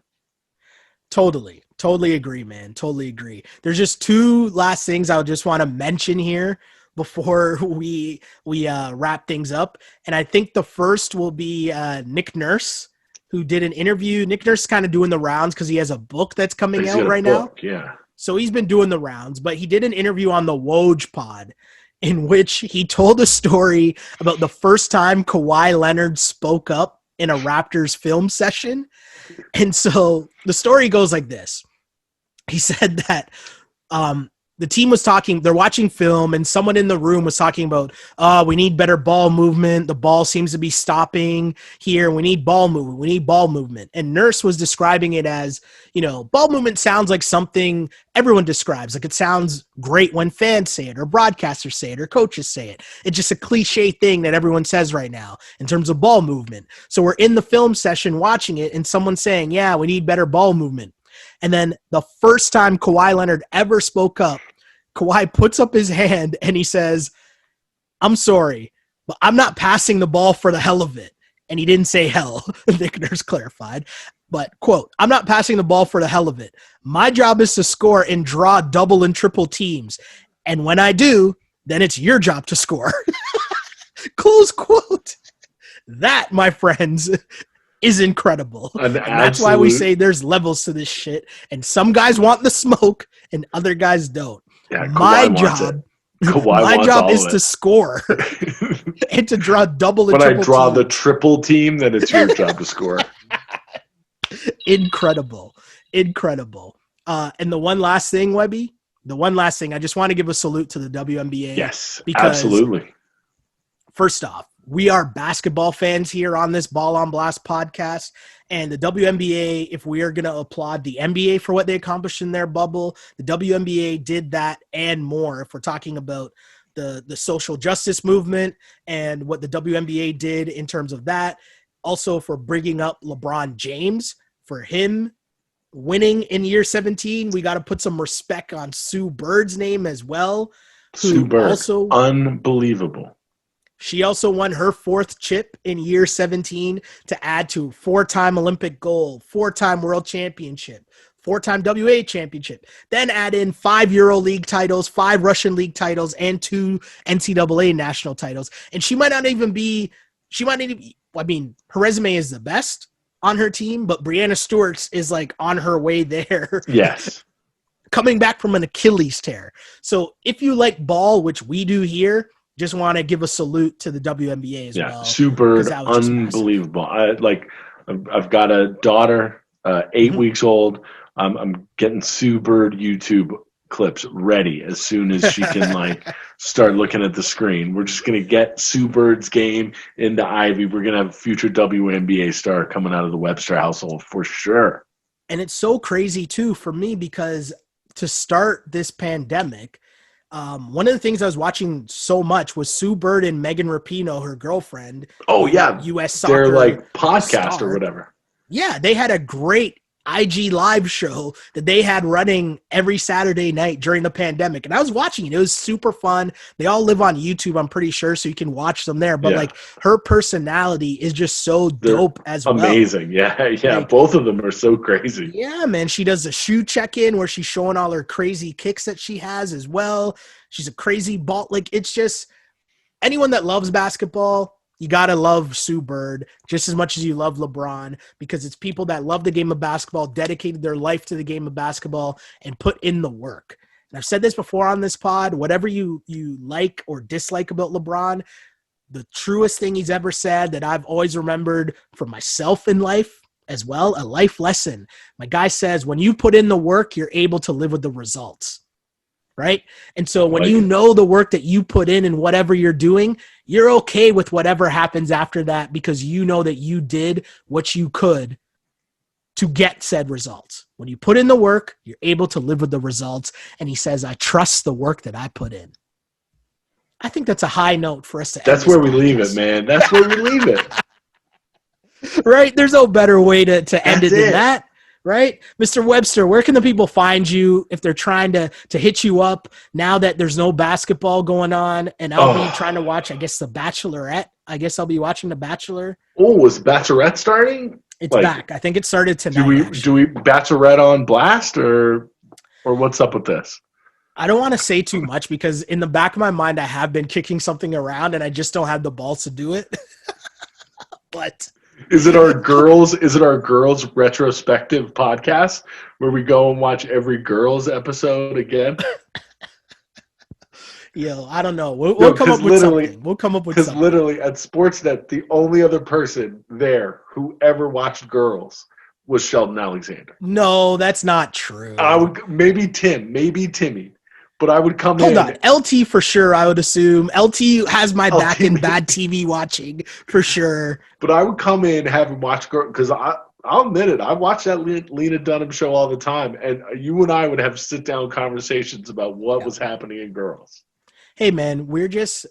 Totally agree, man. Totally agree. There's just two last things I would just want to mention here before we wrap things up. And I think the first will be Nick Nurse, who did an interview. Nick Nurse is kind of doing the rounds because he has a book that's coming out right now. Yeah. So he's been doing the rounds, but he did an interview on the Woj pod in which he told a story about the first time Kawhi Leonard spoke up in a Raptors film session. And so the story goes like this. He said that the team was talking, they're watching film, and someone in the room was talking about, we need better ball movement. The ball seems to be stopping here. We need ball movement. We need ball movement. And Nurse was describing it as, ball movement sounds like something everyone describes. Like, it sounds great when fans say it or broadcasters say it or coaches say it. It's just a cliche thing that everyone says right now in terms of ball movement. So we're in the film session watching it, and someone's saying, yeah, we need better ball movement. And then the first time Kawhi Leonard ever spoke up, Kawhi puts up his hand and he says, I'm sorry, but I'm not passing the ball for the hell of it. And he didn't say hell, Nick Nurse clarified. But, quote, I'm not passing the ball for the hell of it. My job is to score and draw double and triple teams. And when I do, then it's your job to score. Close quote. That, my friends, is incredible. And that's why we say there's levels to this shit. And some guys want the smoke and other guys don't. Yeah, my job is to score and to draw double and triple. When I draw the triple team, then it's your job to score. Incredible. And the one last thing, Webby, I just want to give a salute to the WNBA. Yes, absolutely. First off, we are basketball fans here on this Ball on Blast podcast, and the WNBA, if we are going to applaud the NBA for what they accomplished in their bubble, the WNBA did that and more. If we're talking about the social justice movement and what the WNBA did in terms of that, also for bringing up LeBron James, for him winning in year 17, we got to put some respect on Sue Bird's name as well. Sue Bird, also unbelievable. She also won her fourth chip in year 17 to add to 4-time Olympic gold, 4-time world championship, 4-time WA championship. Then add in 5 Euro League titles, 5 Russian League titles, and 2 NCAA national titles. And she might not even her resume is the best on her team, but Breanna Stewart's is like on her way there. Yes. Coming back from an Achilles tear. So if you like ball, which we do here, just want to give a salute to the WNBA as well. Yeah, Sue Bird, unbelievable. I've got a daughter, 8 weeks old. I'm getting Sue Bird YouTube clips ready as soon as she can start looking at the screen. We're just going to get Sue Bird's game into Ivy. We're going to have a future WNBA star coming out of the Webster household for sure. And it's so crazy too for me because to start this pandemic, one of the things I was watching so much was Sue Bird and Megan Rapinoe, her girlfriend. Oh yeah, U.S. soccer. They're podcast star. Or whatever. Yeah, they had a great IG live show that they had running every Saturday night during the pandemic, and I was watching it. It was super fun. They all live on YouTube, I'm pretty sure, so you can watch them there. But her personality is just so dope as well. Amazing, yeah. Both of them are so crazy. Yeah, man. She does the shoe check-in where she's showing all her crazy kicks that she has as well. She's a crazy ball. It's just anyone that loves basketball. You got to love Sue Bird just as much as you love LeBron because it's people that love the game of basketball, dedicated their life to the game of basketball, and put in the work. And I've said this before on this pod, whatever you like or dislike about LeBron, the truest thing he's ever said that I've always remembered for myself in life as well, a life lesson. My guy says, when you put in the work, you're able to live with the results. Right? And so when you know the work that you put in and whatever you're doing, you're okay with whatever happens after that because you know that you did what you could to get said results. When you put in the work, you're able to live with the results. And he says, I trust the work that I put in. I think that's a high note for us to end. That's where we leave it, man. That's where we leave it. Right? There's no better way to end it than that. Right? Mr. Webster, where can the people find you if they're trying to hit you up now that there's no basketball going on? And I'll be trying to watch, I guess, The Bachelorette. I guess I'll be watching The Bachelor. Oh, is Bachelorette starting? It's back. I think it started tonight. Do we Bachelorette on blast or what's up with this? I don't want to say too much because in the back of my mind, I have been kicking something around and I just don't have the balls to do it. But Is it our girls retrospective podcast where we go and watch every girls episode again? Yo, I don't know. We'll come up with something. We'll come up with something. Because literally at Sportsnet, the only other person there who ever watched girls was Sheldon Alexander. No, that's not true. Maybe Timmy. But I would come in. Hold on. LT for sure, I would assume. LT has my back in bad TV watching for sure. But I would come in, have him watch girls, because I'll admit it, I watch that Lena Dunham show all the time, and you and I would have sit-down conversations about what was happening in girls. Hey, man, we just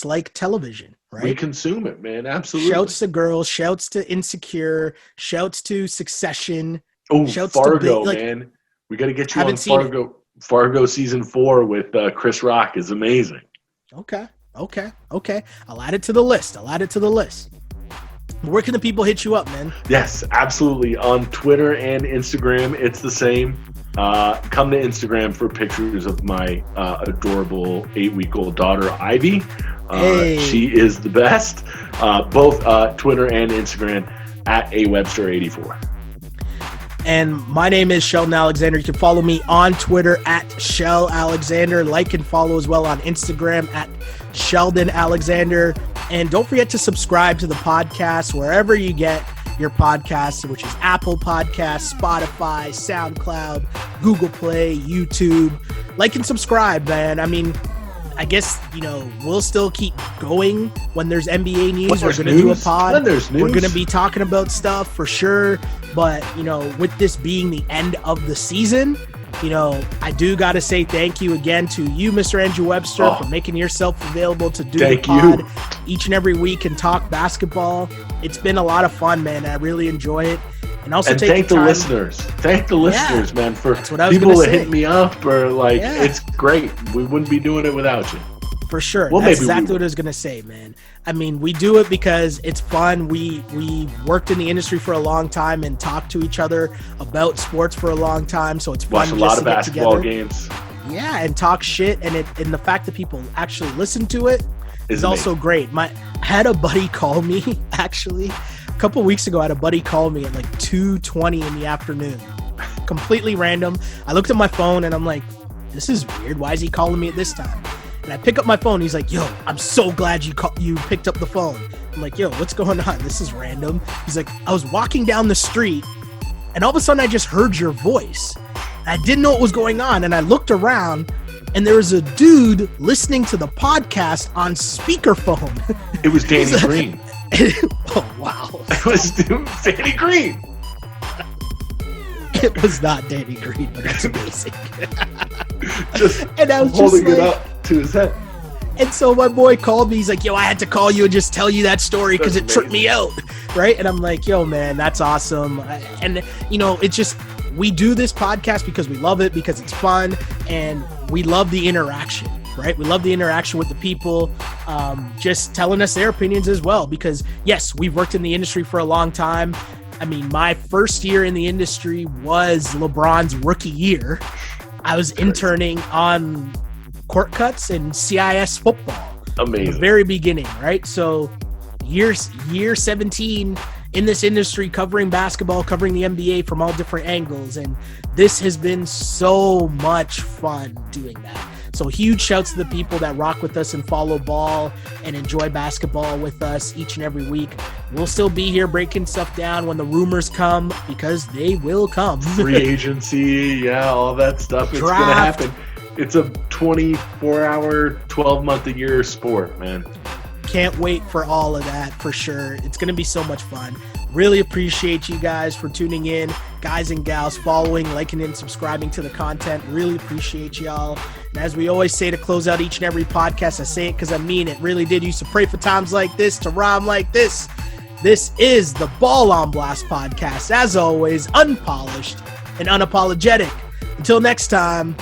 like television, right? We consume it, man, absolutely. Shouts to Girls, shouts to Insecure, shouts to Succession. Oh, Fargo, man. We got to get you on Fargo. Fargo season 4 with Chris Rock is amazing. Okay. I'll add it to the list. Where can the people hit you up, man? Yes, absolutely. On Twitter and Instagram, it's the same. Come to Instagram for pictures of my adorable 8-week-old daughter, Ivy. She is the best. Both Twitter and Instagram at awebster84. And my name is Sheldon Alexander. You can follow me on Twitter at Shell Alexander. Like and follow as well on Instagram at Sheldon Alexander. And don't forget to subscribe to the podcast wherever you get your podcasts, which is Apple Podcasts, Spotify, SoundCloud, Google Play, YouTube. Like and subscribe, man. I mean, I guess, we'll still keep going when there's NBA news. We're going to do a pod. When there's news. We're going to be talking about stuff for sure. But, with this being the end of the season, I do got to say thank you again to you, Mr. Andrew Webster, for making yourself available to do the pod each and every week and talk basketball. It's been a lot of fun, man. I really enjoy it. And also thank the listeners. Thank the listeners, man, for people that hit me up or it's great. We wouldn't be doing it without you. For sure. Well, that's exactly what I was going to say, man. I mean, we do it because it's fun. We worked in the industry for a long time and talked to each other about sports for a long time. So it's fun. Watch a lot of basketball games. Yeah, and talk shit. And the fact that people actually listen to it is also great. I had a buddy call me, actually. A couple weeks ago, I had a buddy call me at 2:20 in the afternoon. Completely random. I looked at my phone and I'm like, this is weird. Why is he calling me at this time? And I pick up my phone. He's like, yo, I'm so glad you picked up the phone. I'm like, yo, what's going on? This is random. He's like, I was walking down the street and all of a sudden I just heard your voice. I didn't know what was going on. And I looked around and there was a dude listening to the podcast on speakerphone. It was Danny Green. Oh, wow. It was Danny Green. It was not Danny Green, but that's amazing. And I was holding it up to his head. And so my boy called me. He's like, yo, I had to call you and just tell you that story because it tripped me out. Right? And I'm like, yo, man, that's awesome. And, it's just, we do this podcast because we love it, because it's fun, and we love the interaction. Right? We love the interaction with the people, just telling us their opinions as well, because yes, we've worked in the industry for a long time. I mean, my first year in the industry was LeBron's rookie year. I was interning on court cuts and CIS football. Amazing. At the very beginning, right? So year 17 in this industry, covering basketball, covering the NBA from all different angles. And this has been so much fun doing that. So huge shouts to the people that rock with us and follow ball and enjoy basketball with us each and every week. we'll still be here breaking stuff down when the rumors come, because they will come. Free agency, yeah, all that stuff. It's going to happen. It's a 24-hour, 12-month-a-year sport, man. Can't wait for all of that, for sure. It's going to be so much fun. Really appreciate you guys for tuning in, guys and gals, following, liking, and subscribing to the content. Really appreciate y'all. And as we always say to close out each and every podcast, I say it because I mean it. Really did used to pray for times like this, to rhyme like this. This is the Ball on Blast podcast. As always, unpolished and unapologetic. Until next time,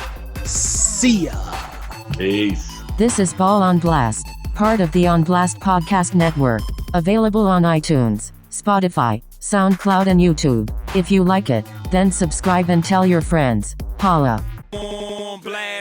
see ya. Peace. This is Ball on Blast, part of the On Blast Podcast Network, available on iTunes, Spotify, SoundCloud, and YouTube. If you like it, then subscribe and tell your friends. Holla. On blast.